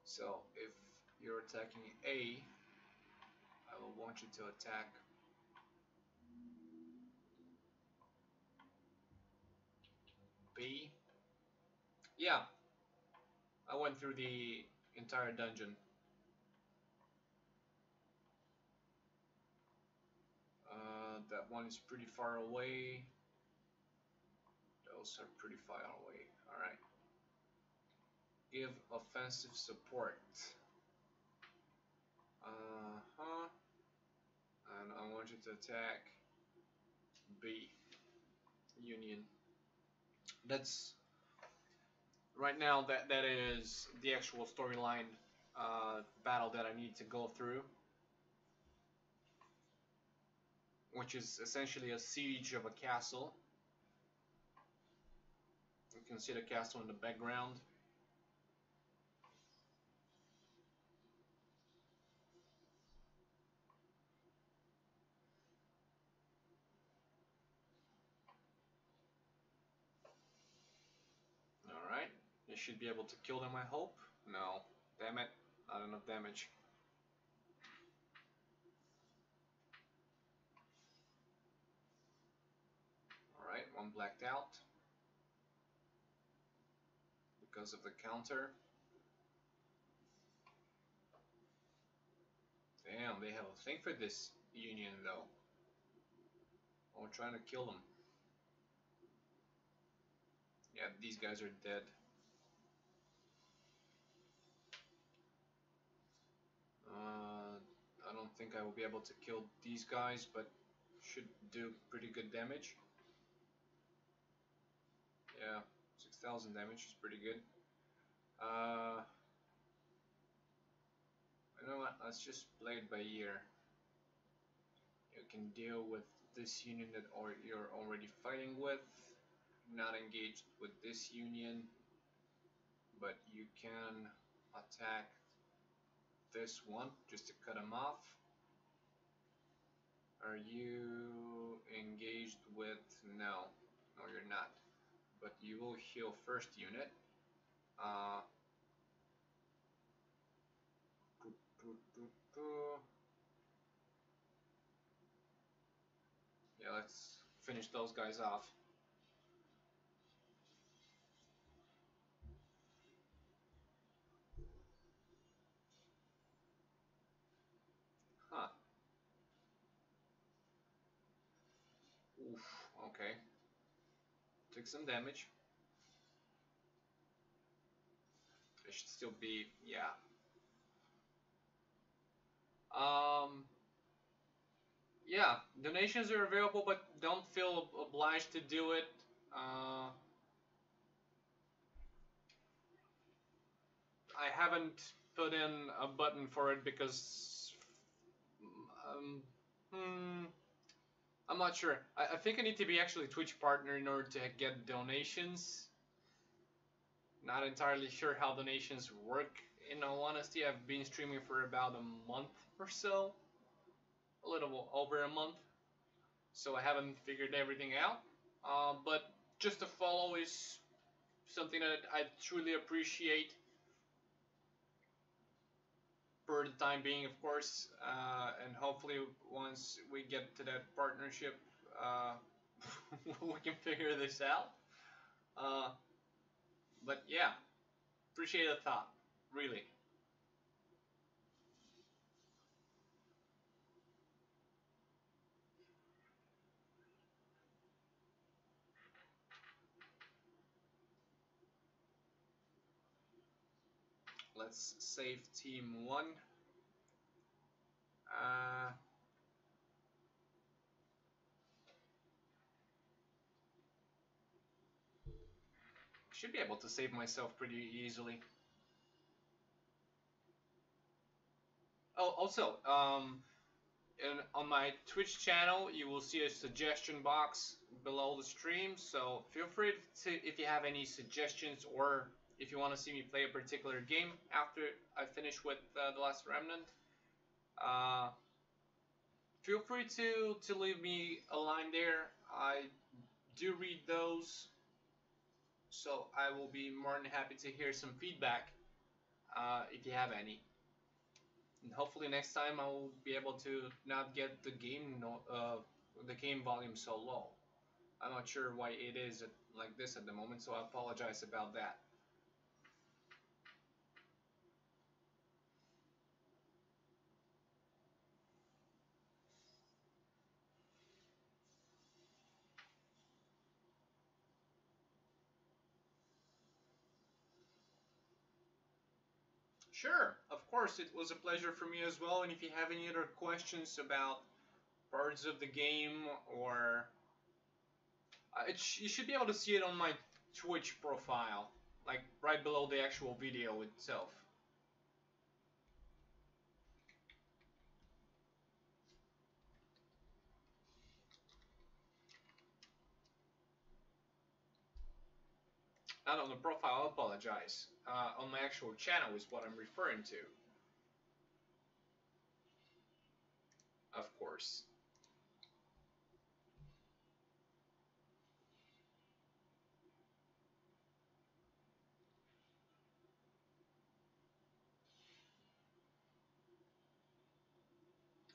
So, if you're attacking A, I will want you to attack B. Yeah. I went through the entire dungeon. That one is pretty far away. Those are pretty far away. Alright. Give offensive support. And I want you to attack B. Union. That's right now that is the actual storyline battle that I need to go through, which is essentially a siege of a castle. You can see the castle in the background. Alright, you should be able to kill them, I hope. No, damn it, not enough damage. Alright, one blacked out because of the counter. Damn, they have a thing for this union though. Oh, we're trying to kill them. Yeah, these guys are dead. I don't think I will be able to kill these guys, but should do pretty good damage. Yeah, 6,000 damage is pretty good. You know what, let's just play it by ear. You can deal with this union that you're already fighting with. Not engaged with this union, but you can attack this one just to cut him off. Are you engaged with... No, you're not. But you will heal first unit. Yeah, let's finish those guys off. Huh. Oof, okay. Took some damage. It should still be, yeah. Yeah, donations are available, but don't feel obliged to do it. I haven't put in a button for it because um, hmm, I'm not sure. I think I need to be actually a Twitch partner in order to get donations. Not entirely sure how donations work. In all honesty, I've been streaming for about a month or so, a little over a month, so I haven't figured everything out. But just a follow is something that I truly appreciate for the time being, of course, and hopefully once we get to that partnership, uh, we can figure this out. Uh, but yeah, appreciate the thought, really. Let's save team one. Uh, should be able to save myself pretty easily. Oh, also, on my Twitch channel, you will see a suggestion box below the stream. So feel free to, if you have any suggestions or if you want to see me play a particular game after I finish with The Last Remnant, uh, feel free to leave me a line there. I do read those, so I will be more than happy to hear some feedback if you have any. And hopefully next time I will be able to not get the game volume so low. I'm not sure why it is like this at the moment, so I apologize about that. Sure, of course, it was a pleasure for me as well. And if you have any other questions about parts of the game or you should be able to see it on my Twitch profile, like right below the actual video itself. Not on the profile, I apologize. On my actual channel is what I'm referring to. Of course.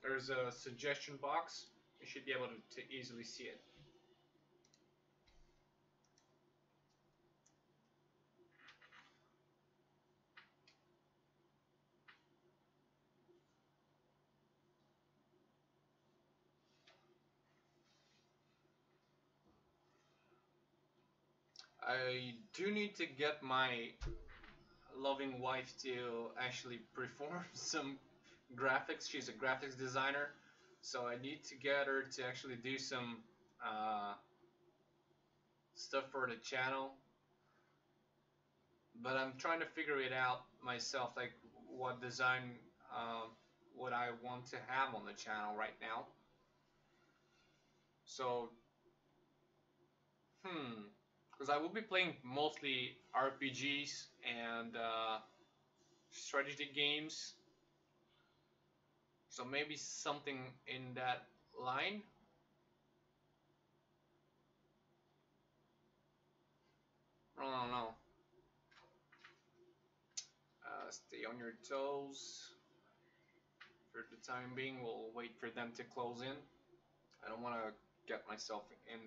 There's a suggestion box. You should be able to easily see it. I do need to get my loving wife to actually perform some graphics. She's a graphics designer, so I need to get her to actually do some stuff for the channel. But I'm trying to figure it out myself, like what design would I want to have on the channel right now. So, because I will be playing mostly RPGs and strategy games. So maybe something in that line. I don't know. Stay on your toes. For the time being, we'll wait for them to close in. I don't want to get myself in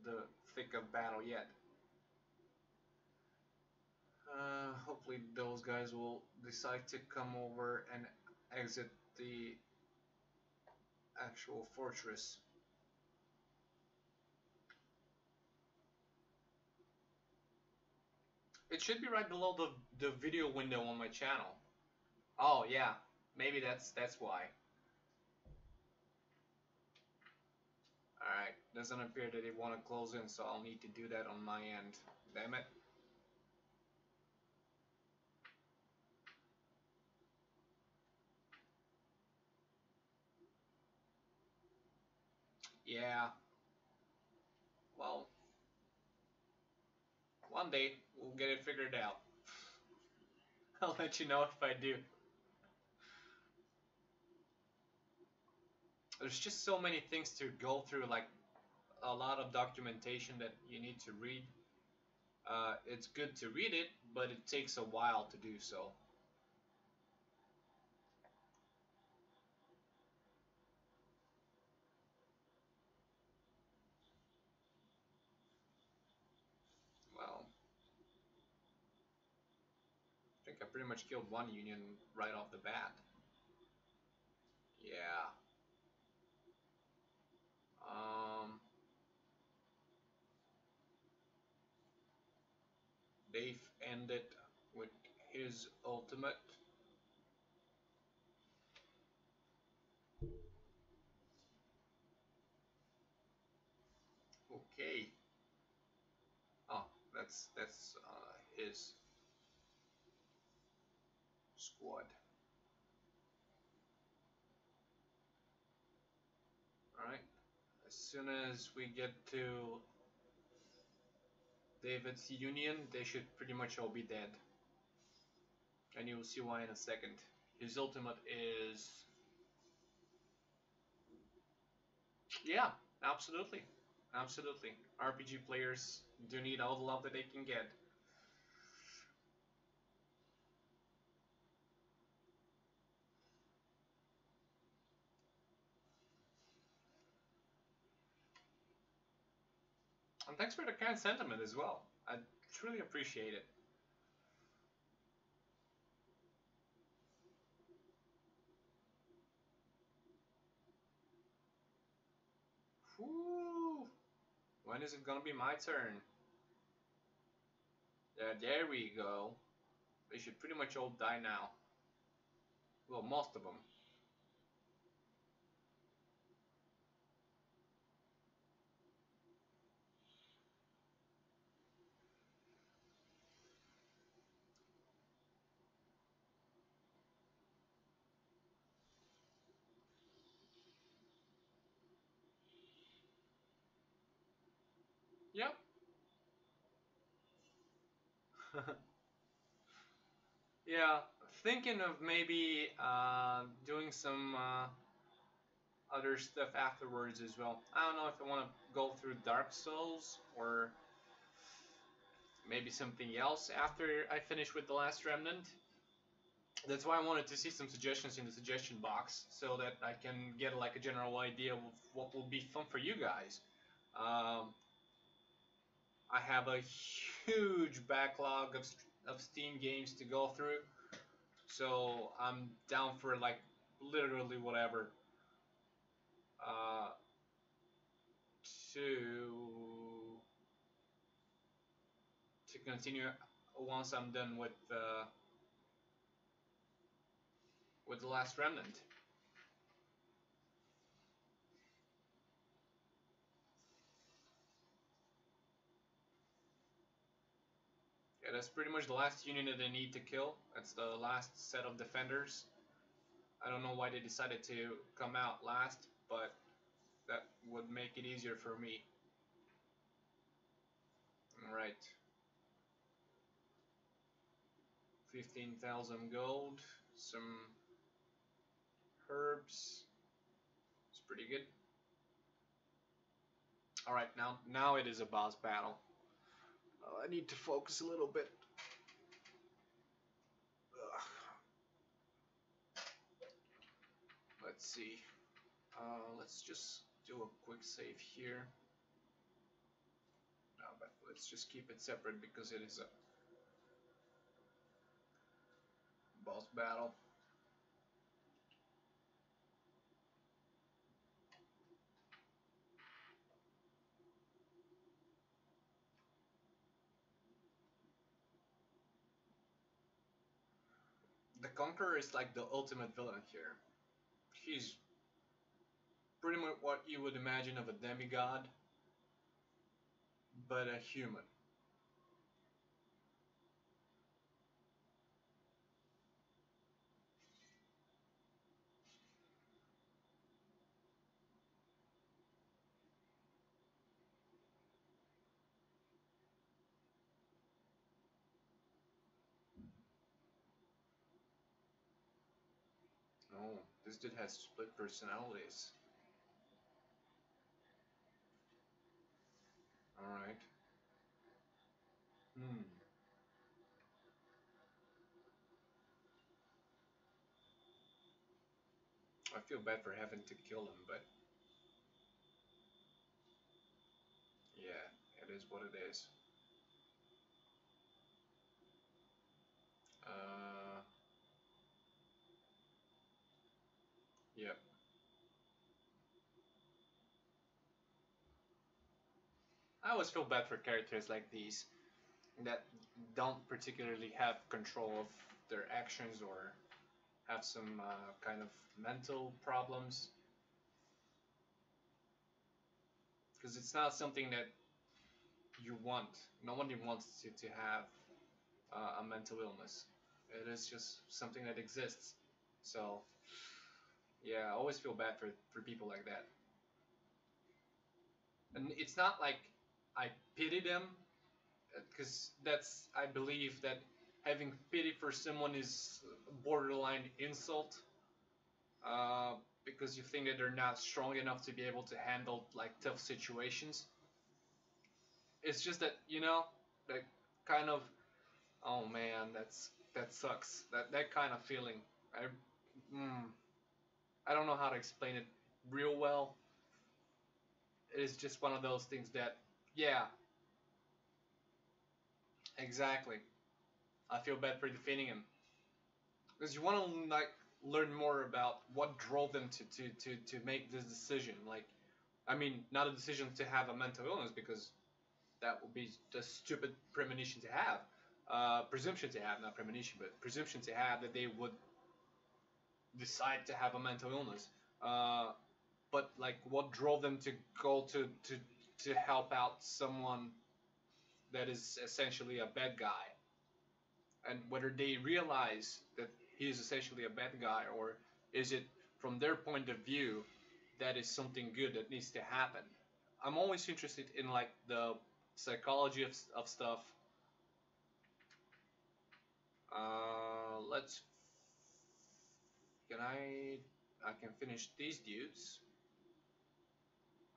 the thick of battle yet. Hopefully those guys will decide to come over and exit the actual fortress. It should be right below the video window on my channel. Oh yeah, maybe that's why. Alright, doesn't appear that they want to close in, so I'll need to do that on my end. Damn it. Yeah, well, one day we'll get it figured out. I'll let you know if I do. There's just so many things to go through, like a lot of documentation that you need to read. It's good to read it, but it takes a while to do so. Well, I think I pretty much killed one union right off the bat. Yeah. Um, Dave ended with his ultimate. Okay. Oh, that's his squad. All right. As soon as we get to David's union, they should pretty much all be dead, and you'll see why in a second. His ultimate is, yeah, absolutely, absolutely. RPG players do need all the love that they can get. And thanks for the kind sentiment as well. I truly appreciate it. Whew. When is it gonna be my turn? Yeah, there we go. They should pretty much all die now. Well, most of them. Yep. Yeah, thinking of maybe doing some other stuff afterwards as well. I don't know if I want to go through Dark Souls or maybe something else after I finish with The Last Remnant. That's why I wanted to see some suggestions in the suggestion box so that I can get like a general idea of what will be fun for you guys. Um, I have a huge backlog of Steam games to go through, so I'm down for like literally whatever uh, to continue once I'm done with the Last Remnant. Yeah, that's pretty much the last unit that I need to kill. That's the last set of defenders. I don't know why they decided to come out last, but that would make it easier for me. Alright. 15,000 gold, some herbs. It's pretty good. Alright, now it is a boss battle. I need to focus a little bit. Ugh. Let's see. Let's just do a quick save here. No, but let's just keep it separate because it is a boss battle. The Conqueror is like the ultimate villain here. He's pretty much what you would imagine of a demigod, but a human. Oh, this dude has split personalities. Alright. Hmm. I feel bad for having to kill him, but yeah, it is what it is. Uh, yep. I always feel bad for characters like these that don't particularly have control of their actions or have some kind of mental problems, because it's not something that you want. Nobody wants to have a mental illness. It is just something that exists. So yeah, I always feel bad for people like that. And it's not like I pity them, because that's, I believe that having pity for someone is borderline insult, uh, because you think that they're not strong enough to be able to handle like tough situations. It's just that, that kind of, oh man, that sucks. That kind of feeling. I mm, I don't know how to explain it real well. It's just one of those things that, yeah, exactly. I feel bad for defending him, because you want to like learn more about what drove them to make this decision. Like, I mean, not a decision to have a mental illness, because that would be just stupid premonition to have, presumption to have, not premonition, but presumption to have that they would decide to have a mental illness. Uh, but like, what drove them to go to help out someone that is essentially a bad guy, and whether they realize that he is essentially a bad guy, or is it from their point of view that is something good that needs to happen. I'm always interested in like the psychology of stuff. Let's, can I can finish these dudes.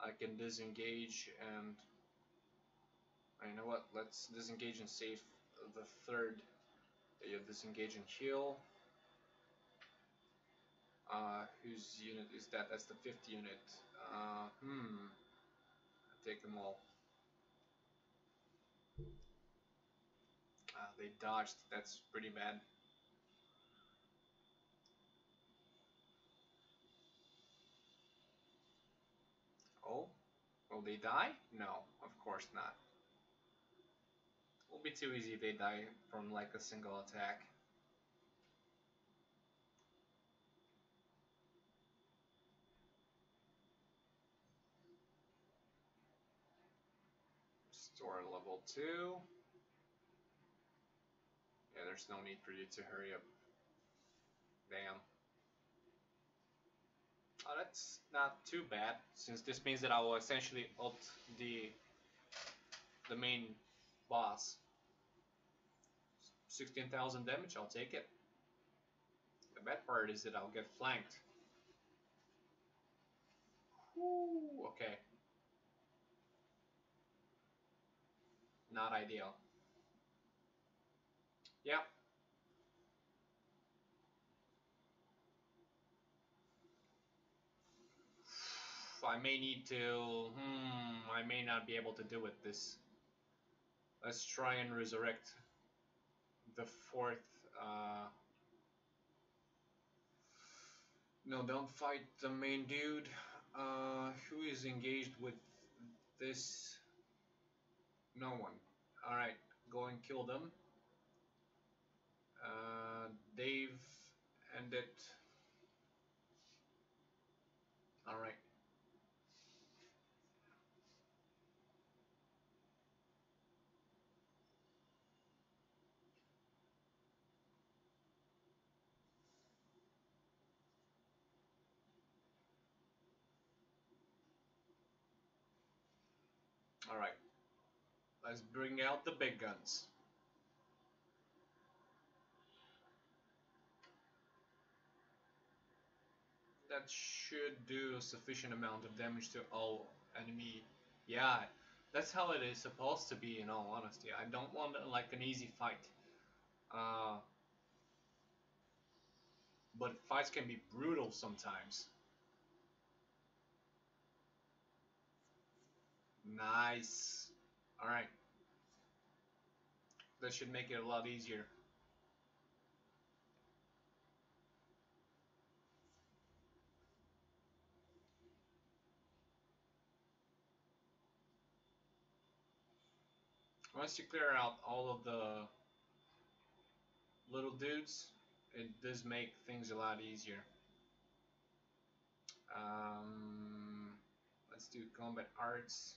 I can disengage, and you know what, let's disengage and save the third. You disengage and heal. Whose unit is that? That's the fifth unit. Take them all. They dodged. That's pretty bad. Oh, will they die? No, of course not. Will be too easy if they die from like a single attack. Restore level 2. Yeah, there's no need for you to hurry up. Damn. Oh, that's not too bad, since this means that I will essentially ult the main boss. 16,000 damage, I'll take it. The bad part is that I'll get flanked. Whew, okay. Not ideal. Yep. I may need to... I may not be able to do it this. Let's try and resurrect the fourth... No, don't fight the main dude. Who is engaged with this? No one. Alright, go and kill them. Dave ended. Alright. Alright. Let's bring out the big guns. that should do a sufficient amount of damage to all enemy. Yeah, that's how it is supposed to be. In all honesty, I don't want like an easy fight. Uh, but fights can be brutal sometimes. Nice. All right, that should make it a lot easier. Once you clear out all of the little dudes, it does make things a lot easier. Um, let's do combat arts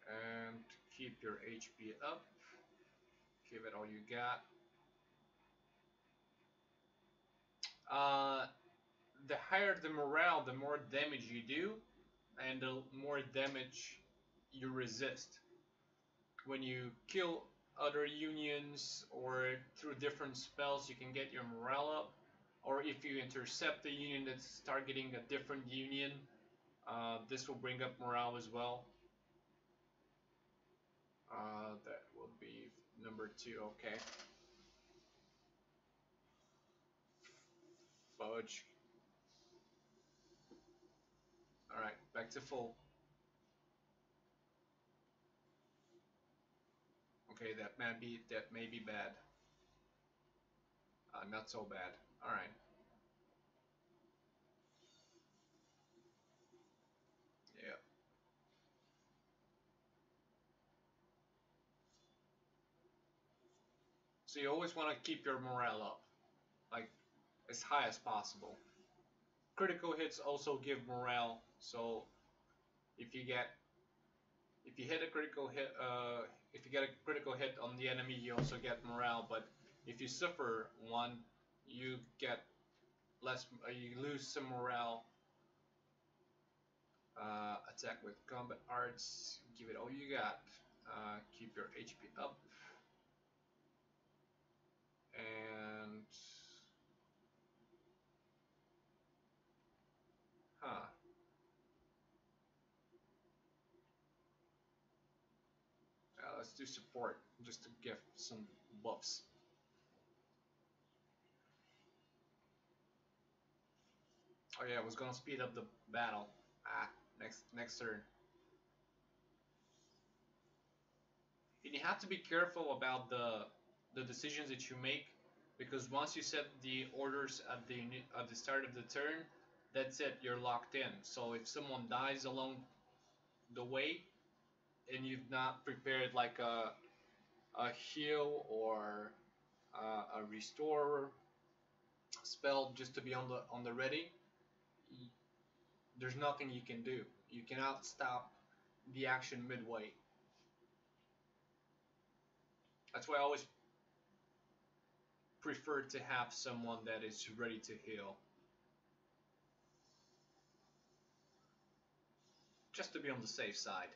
and keep your HP up. Give it all you got. Uh, the higher the morale, the more damage you do, and the more damage you resist. When you kill other unions or through different spells, you can get your morale up. Or if you intercept a union that's targeting a different union, this will bring up morale as well. That will be number 2, okay. Fudge. Alright, back to full. Okay, that may be bad. Not so bad. Alright. Yeah. So you always want to keep your morale up, like as high as possible. Critical hits also give morale, so if you get if you hit a critical hit, if you get a critical hit on the enemy, you also get morale. But if you suffer one, you get less. You lose some morale. Attack with combat arts. Give it all you got. Keep your HP up. And huh. Let's do support just to give some buffs. Oh yeah, I was gonna speed up the battle. Next turn. And you have to be careful about the decisions that you make, because once you set the orders at the start of the turn, that's it. You're locked in. So if someone dies along the way and you've not prepared like a heal or a restore spell just to be on the ready, there's nothing you can do. You cannot stop the action midway. That's why I always prefer to have someone that is ready to heal, just to be on the safe side.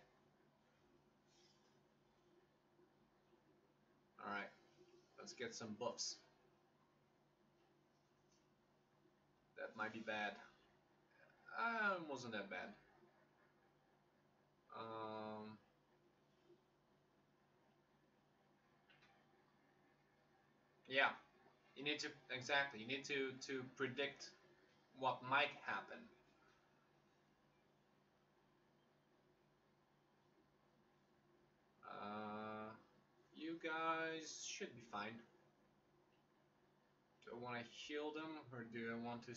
Alright, let's get some buffs. That might be bad. Wasn't that bad. Um, yeah, you need to, exactly, you need to predict what might happen. Uh, you guys should be fine. Do I want to heal them, or do I want to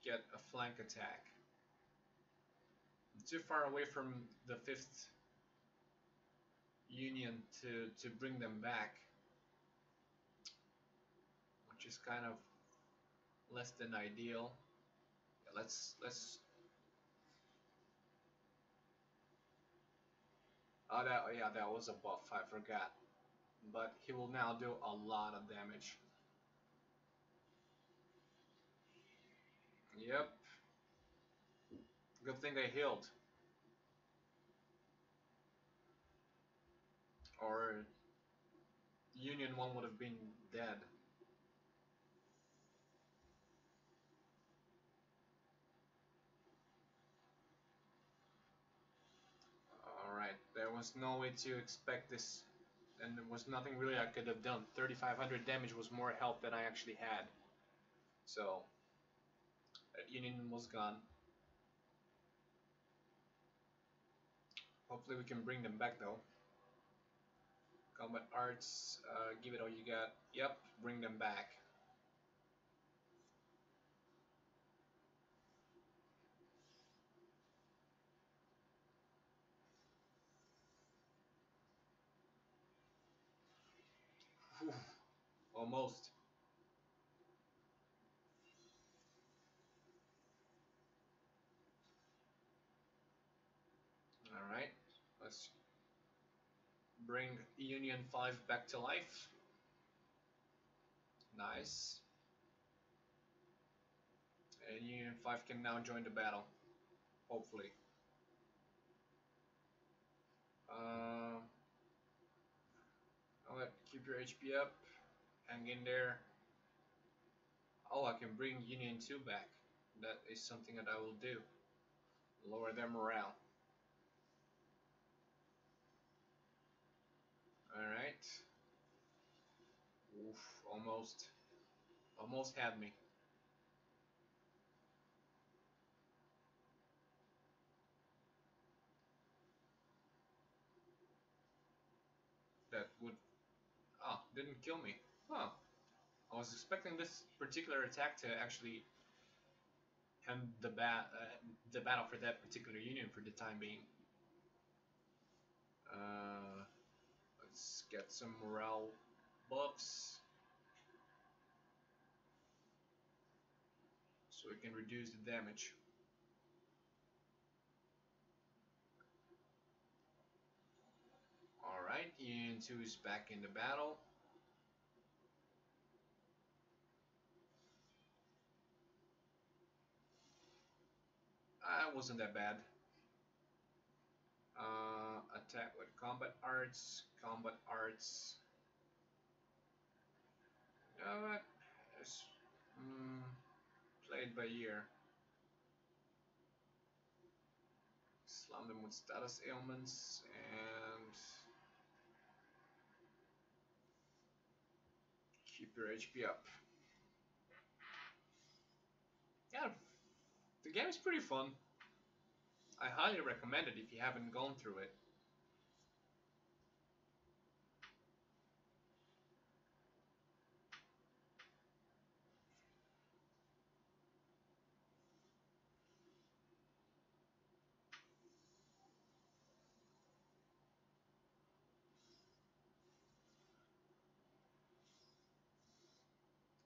get a flank attack? I'm too far away from the 5th Union to bring them back, which is kind of less than ideal. Yeah, let's. Oh, that was a buff. I forgot, but he will now do a lot of damage. Yep. Good thing they healed. Or Union 1 would have been dead. was no way to expect this, and there was nothing really I could have done. 3,500 damage was more health than I actually had. So, that union was gone. Hopefully we can bring them back though. Combat arts, give it all you got. Yep, bring them back. Whew, almost. Alright, let's bring Union 5 back to life. Nice. And Union 5 can now join the battle. Hopefully. Uh, Alright, keep your HP up. Hang in there. Oh, I can bring Union 2 back. That is something that I will do. Lower their morale. Alright. Oof, almost. Almost had me. That would... Ah, didn't kill me. Huh. I was expecting this particular attack to actually end the battle for that particular union for the time being. Let's get some morale buffs so we can reduce the damage. Alright, Union 2 is back in the battle. Wasn't that bad. Attack with combat arts. Combat arts. You know what? It's, played by ear. Slam them with status ailments and keep your HP up. Yeah, the game is pretty fun. I highly recommend it if you haven't gone through it.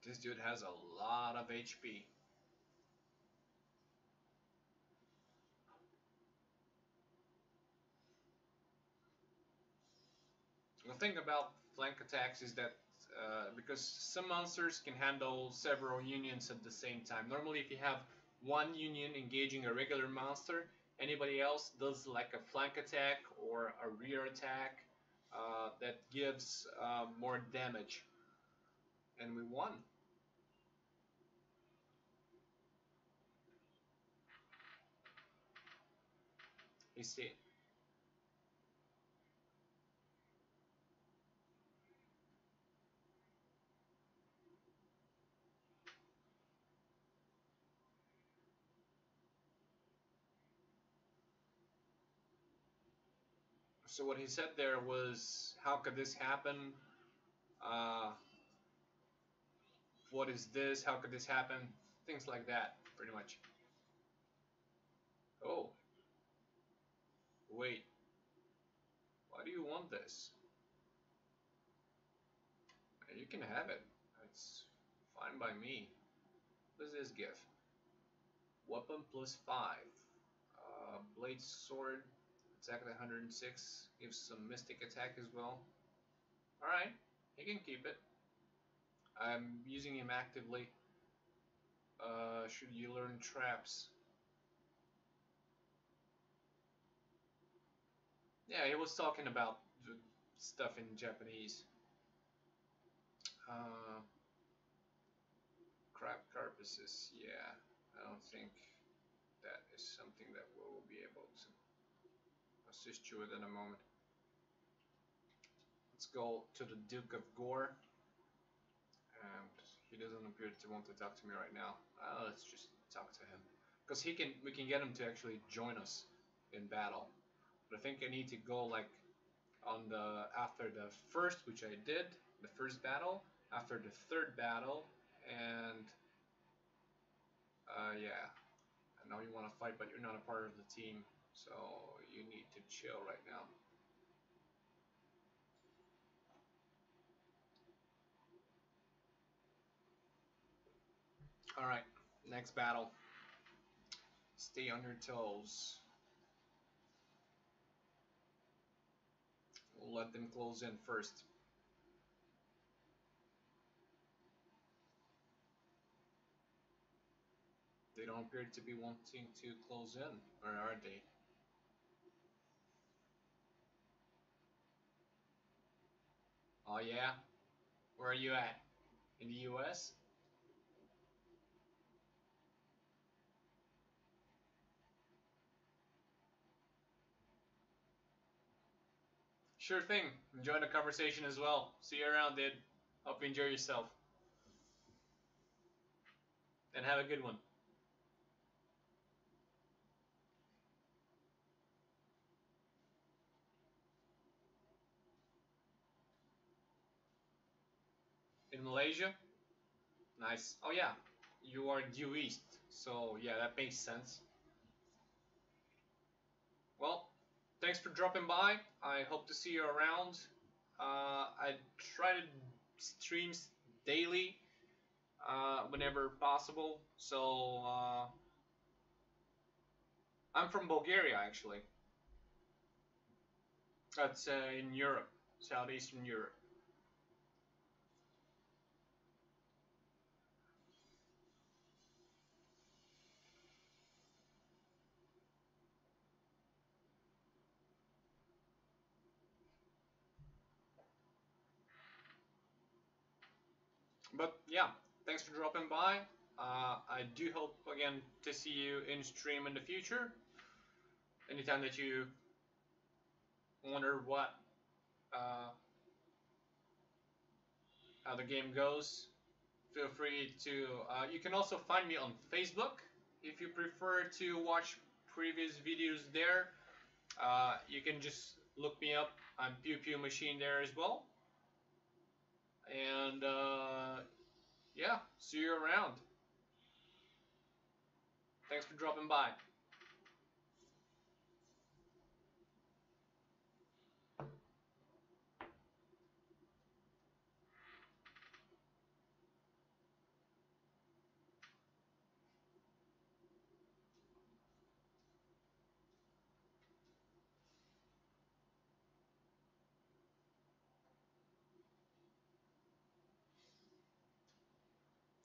This dude has a lot of HP. The thing about flank attacks is that because some monsters can handle several unions at the same time. Normally if you have one union engaging a regular monster, anybody else does like a flank attack or a rear attack that gives more damage. And we won. You see. So what he said there was, how could this happen? Uh, what is this? How could this happen? Things like that, pretty much. Oh, wait. Why do you want this? You can have it. It's fine by me. What does this give? Weapon plus 5. Blade sword. Attack at 106. Gives some mystic attack as well. Alright, he can keep it. I'm using him actively. Should you learn traps? Yeah, he was talking about the stuff in Japanese. Crab carcasses, yeah. I don't think that is something that we will be able to assist you with in a moment. go to the Duke of Gore. And he doesn't appear to want to talk to me right now. Let's just talk to him. Because we can get him to actually join us in battle. But I think I need to go like on the after the first, which I did, the first battle, after the third battle, and yeah. I know you want to fight, but you're not a part of the team, so you need to chill right now. All right, next battle. Stay on your toes. Let them close in first. They don't appear to be wanting to close in, or are they? Oh yeah? Where are you at? In the US? Sure thing. Enjoy the conversation as well. See you around, dude. Hope you enjoy yourself. And have a good one. In Malaysia? Nice. Oh yeah, you are due east. So yeah, that makes sense. Well, thanks for dropping by. I hope to see you around. I try to streams daily whenever possible. So I'm from Bulgaria actually. That's in Europe, southeastern Europe. But yeah, thanks for dropping by. I do hope again to see you in stream in the future. Anytime that you wonder what uh, how the game goes, feel free to. You can also find me on Facebook if you prefer to watch previous videos there. You can just look me up. I'm Pew Pew Machine there as well. And yeah, see you around. Thanks for dropping by.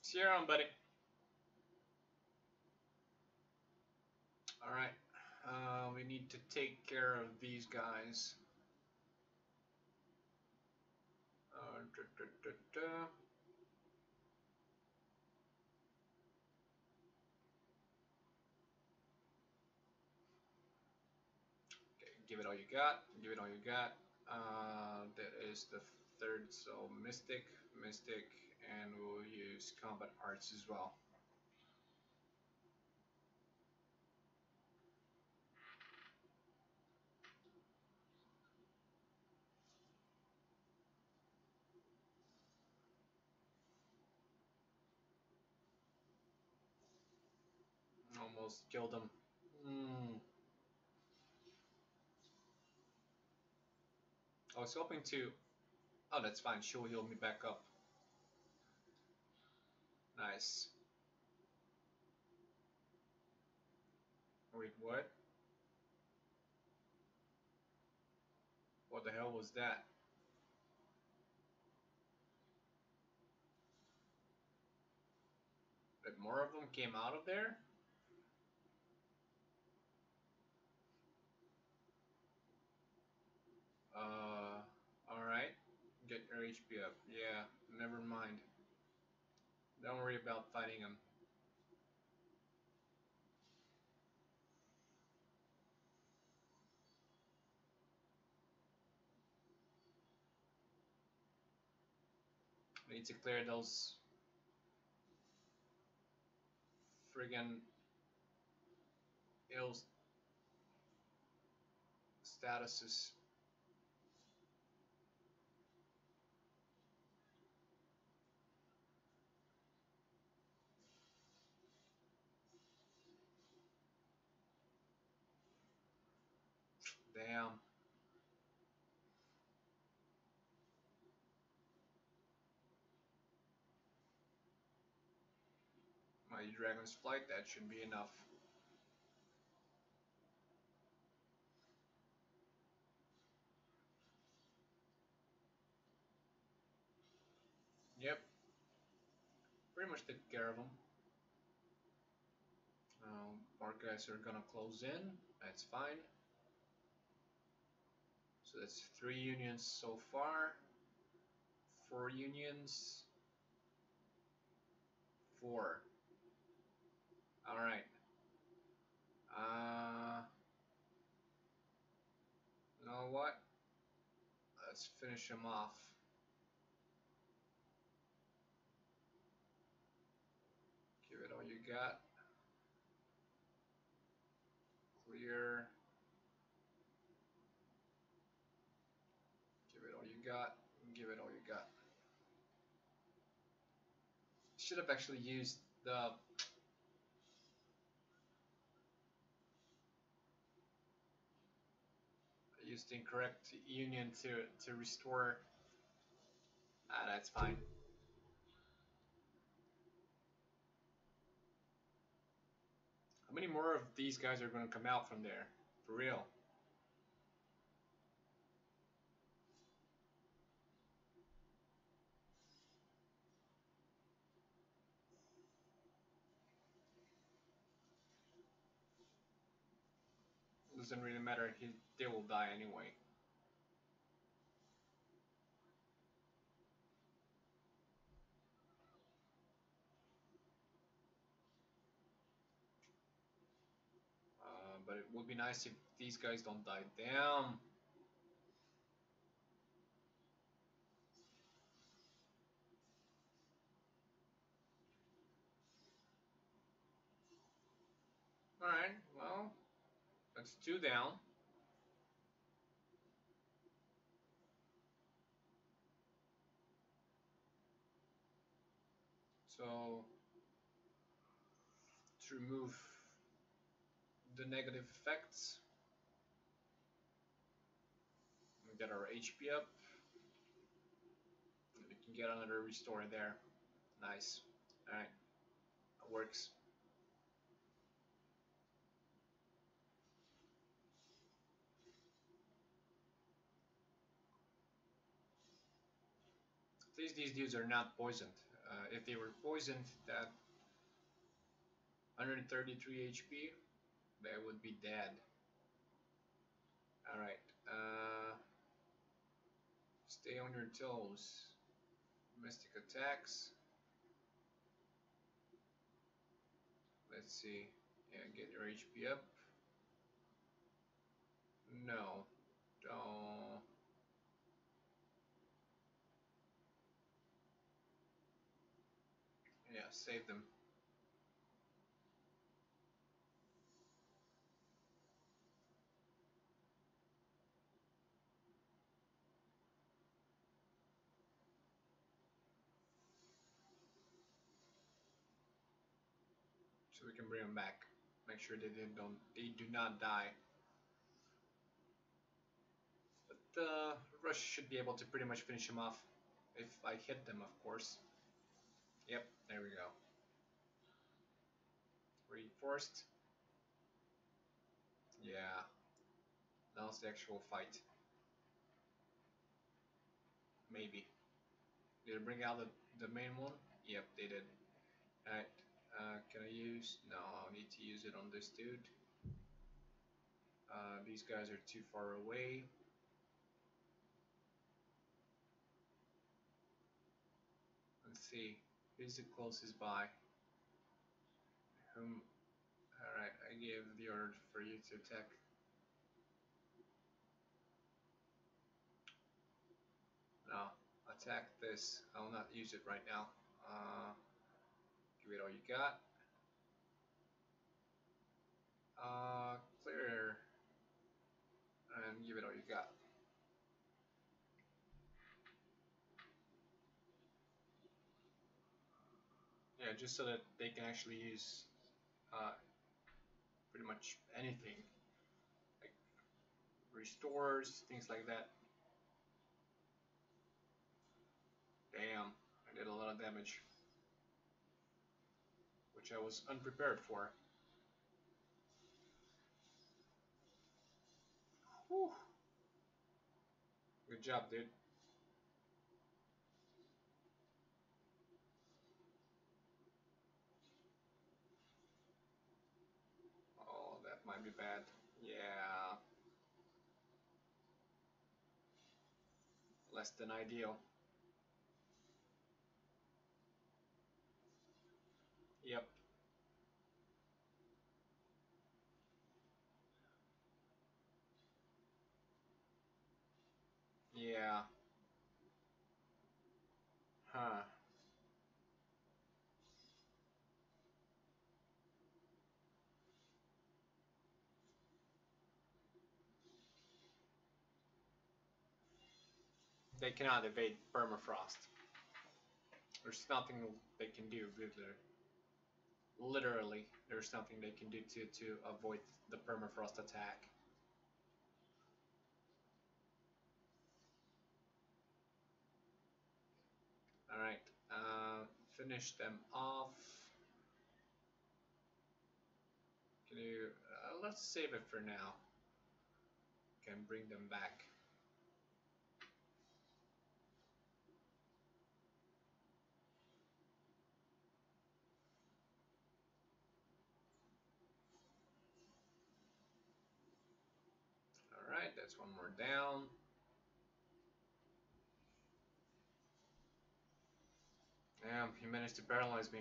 See you around, buddy. All right. We need to take care of these guys. Da, da, da, da. Okay, give it all you got. Give it all you got. That is the third, so Mystic, Mystic, and we'll use Combat Arts as well. Almost killed him. Mm. I was hoping to. Oh, that's fine. She'll heal me back up. Nice. Wait, what? What the hell was that? That more of them came out of there? Alright. Get your HP up. Yeah, never mind. Don't worry about fighting them. I need to clear those friggin' ill statuses. Damn. My Dragon's Flight, that should be enough. Yep, pretty much took care of them. More guys are gonna close in, that's fine. So that's 3 unions so far. 4 unions. 4. Alright. You know what? Let's finish him off. Give it all you got. Clear. Give it all you got. Give it all you got. Should have actually used the incorrect union to restore. That's fine. How many more of these guys are going to come out from there? For real. Doesn't really matter. They will die anyway. But it would be nice if these guys don't die. Damn. Alright, well, that's 2 down. So, to remove the negative effects, we get our HP up. We can get another restore there. Nice. Alright, that works. At least these dudes are not poisoned. If they were poisoned, that 133 HP, they would be dead. Alright, stay on your toes. Mystic attacks. Let's see. Yeah, get your HP up. No, don't. Yeah, save them. So we can bring them back. Make sure they do not die. But Rush should be able to pretty much finish him off. If I hit them, of course. Yep, there we go. Reinforced. Yeah. Now it's the actual fight. Maybe. Did it bring out the main one? Yep, they did. Alright. Can I use? No, I'll need to use it on this dude. These guys are too far away. Let's see. Who's the closest by? Whom? Alright, I gave the order for you to attack. No, attack this. I will not use it right now. Give it all you got. Clear and give it all you got. Yeah, just so that they can actually use pretty much anything, like restores, things like that. Damn, I did a lot of damage, which I was unprepared for. Whew. Good job, dude. Oh, that might be bad. Yeah, less than ideal. Yep. Yeah. Huh. They cannot evade permafrost. There's nothing they can do, literally. There's nothing they can do to avoid the permafrost attack. Alright, finish them off. Can you, let's save it for now. Can bring them back. Alright, that's one more down. Damn, he managed to paralyze me.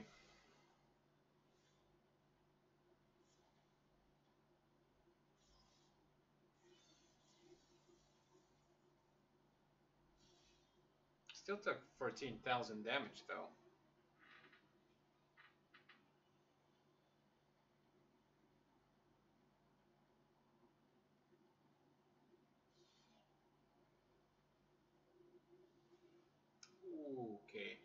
Still took 14,000 damage though. Okay.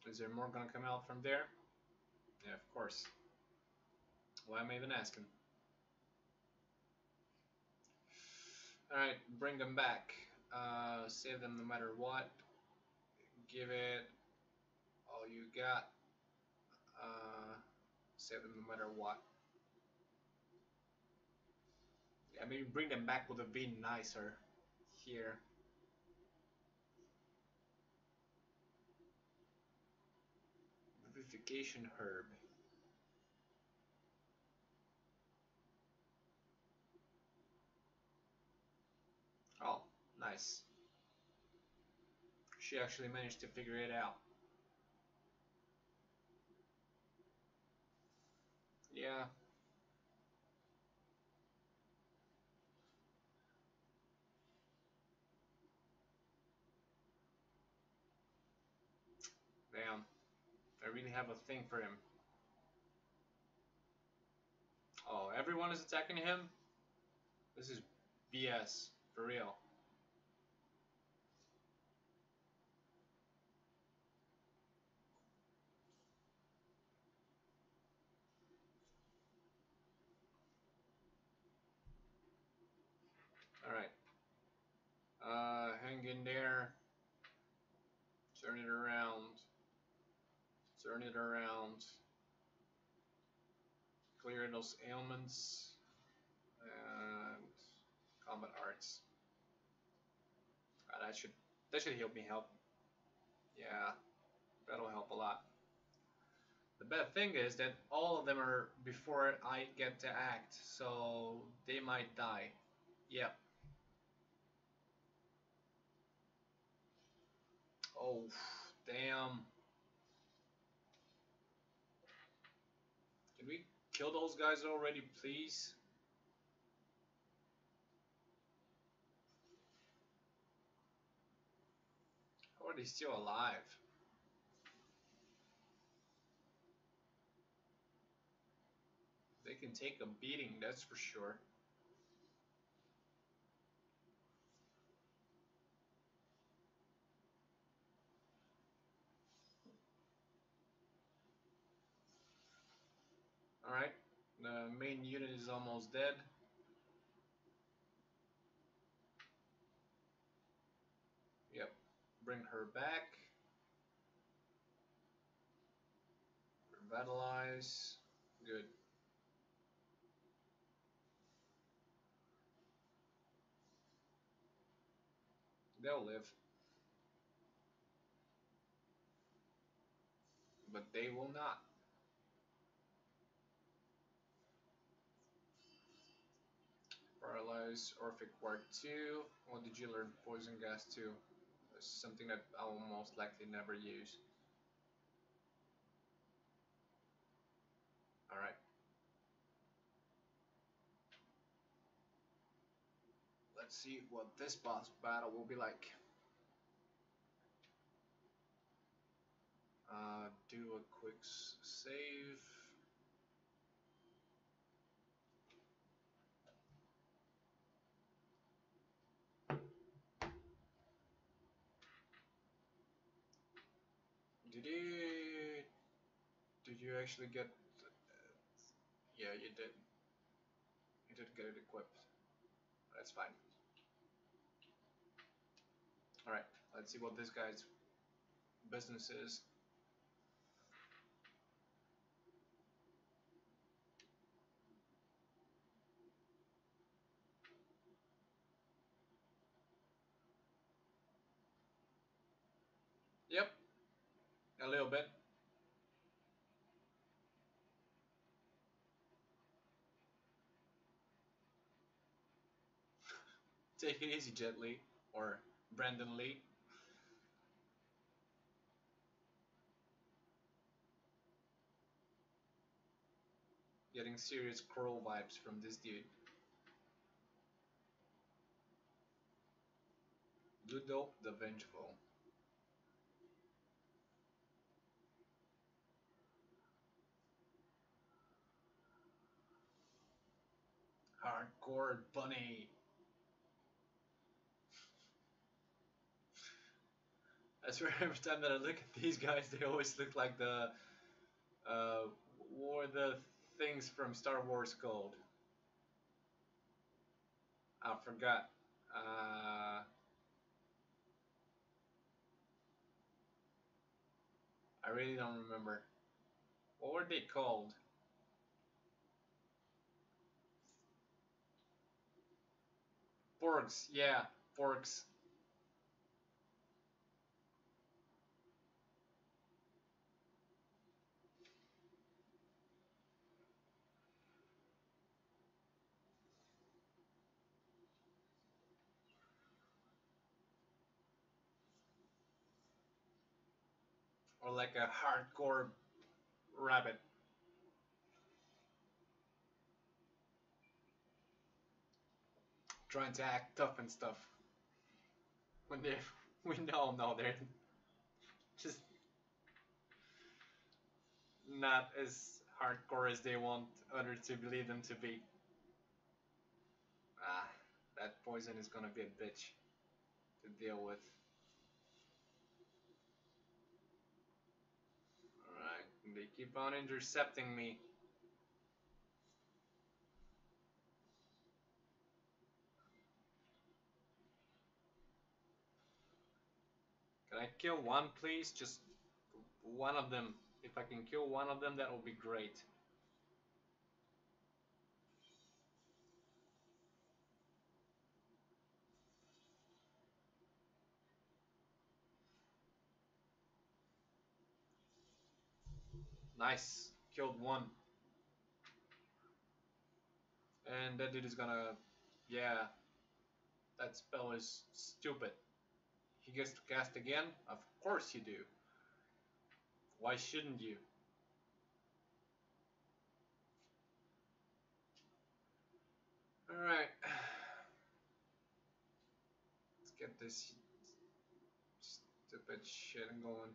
Is there more gonna come out from there? Yeah, of course. Why am I even asking? Alright, bring them back. Save them no matter what. Give it all you got. Save them no matter what. I mean, bring them back would have been nicer here. Vivification herb. Oh, nice. She actually managed to figure it out. Yeah. Damn. I really have a thing for him. Oh, everyone is attacking him? This is BS. For real. Alright. Hang in there. Turn it around. Turn it around. Clear those ailments. And combat arts. That should help me help. Yeah, that'll help a lot. The bad thing is that all of them are before I get to act, so they might die. Yep. Oh, damn. Can we kill those guys already, please? they still alive? They can take a beating, that's for sure. Alright, the main unit is almost dead. Yep, bring her back. Revitalize. Good. They'll live. But they will not. Paralyze, Orphic Ward 2. What did you learn? Poison Gas 2. That's something that I will most likely never use. Alright. Let's see what this boss battle will be like. Do a quick save. Did you actually get? Yeah, you did. You did get it equipped. That's fine. All right, let's see what this guy's business is. Yep, a little bit. Take it easy, Jet Li, or Brandon Lee. Getting serious Crow vibes from this dude. Ludo the Vengeful. Hardcore Bunny. I swear every time that I look at these guys, they always look like the what are the things from Star Wars called? I forgot. I really don't remember. What were they called? Porgs, yeah, porgs. Or like a hardcore rabbit. Trying to act tough and stuff. When they, we know, no, they're just not as hardcore as they want others to believe them to be. Ah, that poison is gonna be a bitch to deal with. Alright, they keep on intercepting me. Can I kill one, please? Just one of them. If I can kill one of them, that will be great. Nice. Killed one. And that dude is gonna... Yeah, that spell is stupid. He gets to cast again? Of course you do. Why shouldn't you? Alright. Let's get this stupid shit going.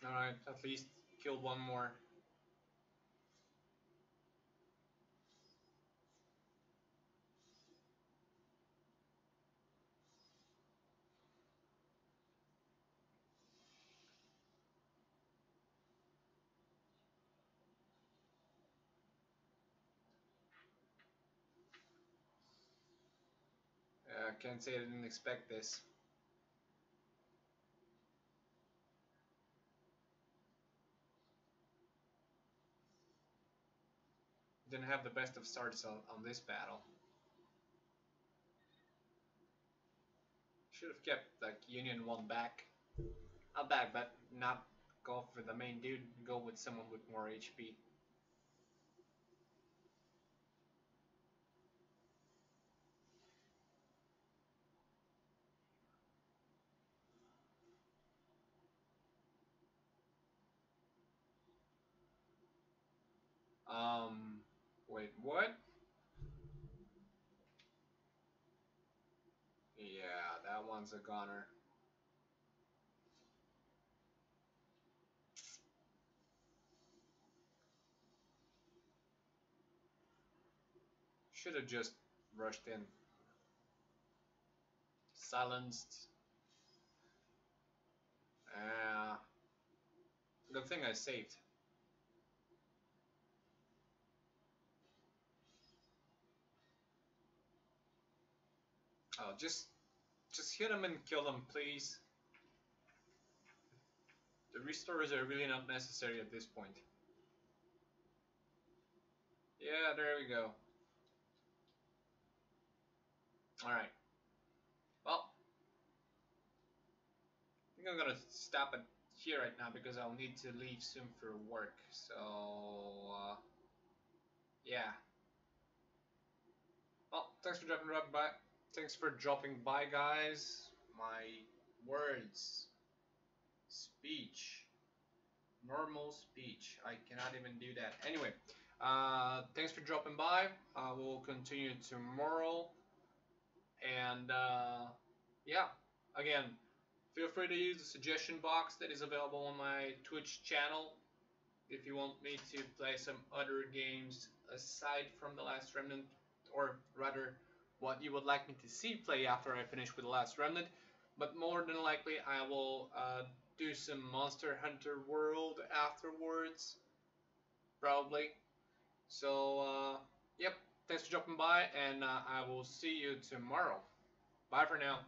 Alright, at least killed one more. I can't say I didn't expect this. Didn't have the best of starts on this battle. Should have kept like Union 1 back. Not back, but not go for the main dude. Go with someone with more HP. Wait, what? Yeah, that one's a goner. Should have just rushed in. Silenced. Good thing I saved. Oh, just hit him and kill him, please. The restores are really not necessary at this point. Yeah, there we go. Alright. Well, I think I'm gonna stop it here right now because I'll need to leave soon for work. So, yeah. Well, thanks for dropping by. Thanks for dropping by, guys. My words, speech, normal speech. I cannot even do that. Anyway, thanks for dropping by. We'll continue tomorrow. And yeah, again, feel free to use the suggestion box that is available on my Twitch channel if you want me to play some other games aside from The Last Remnant, or rather, what you would like me to see play after I finish with The Last Remnant. But more than likely, I will do some Monster Hunter World afterwards, probably. So, yep, thanks for dropping by, and I will see you tomorrow. Bye for now.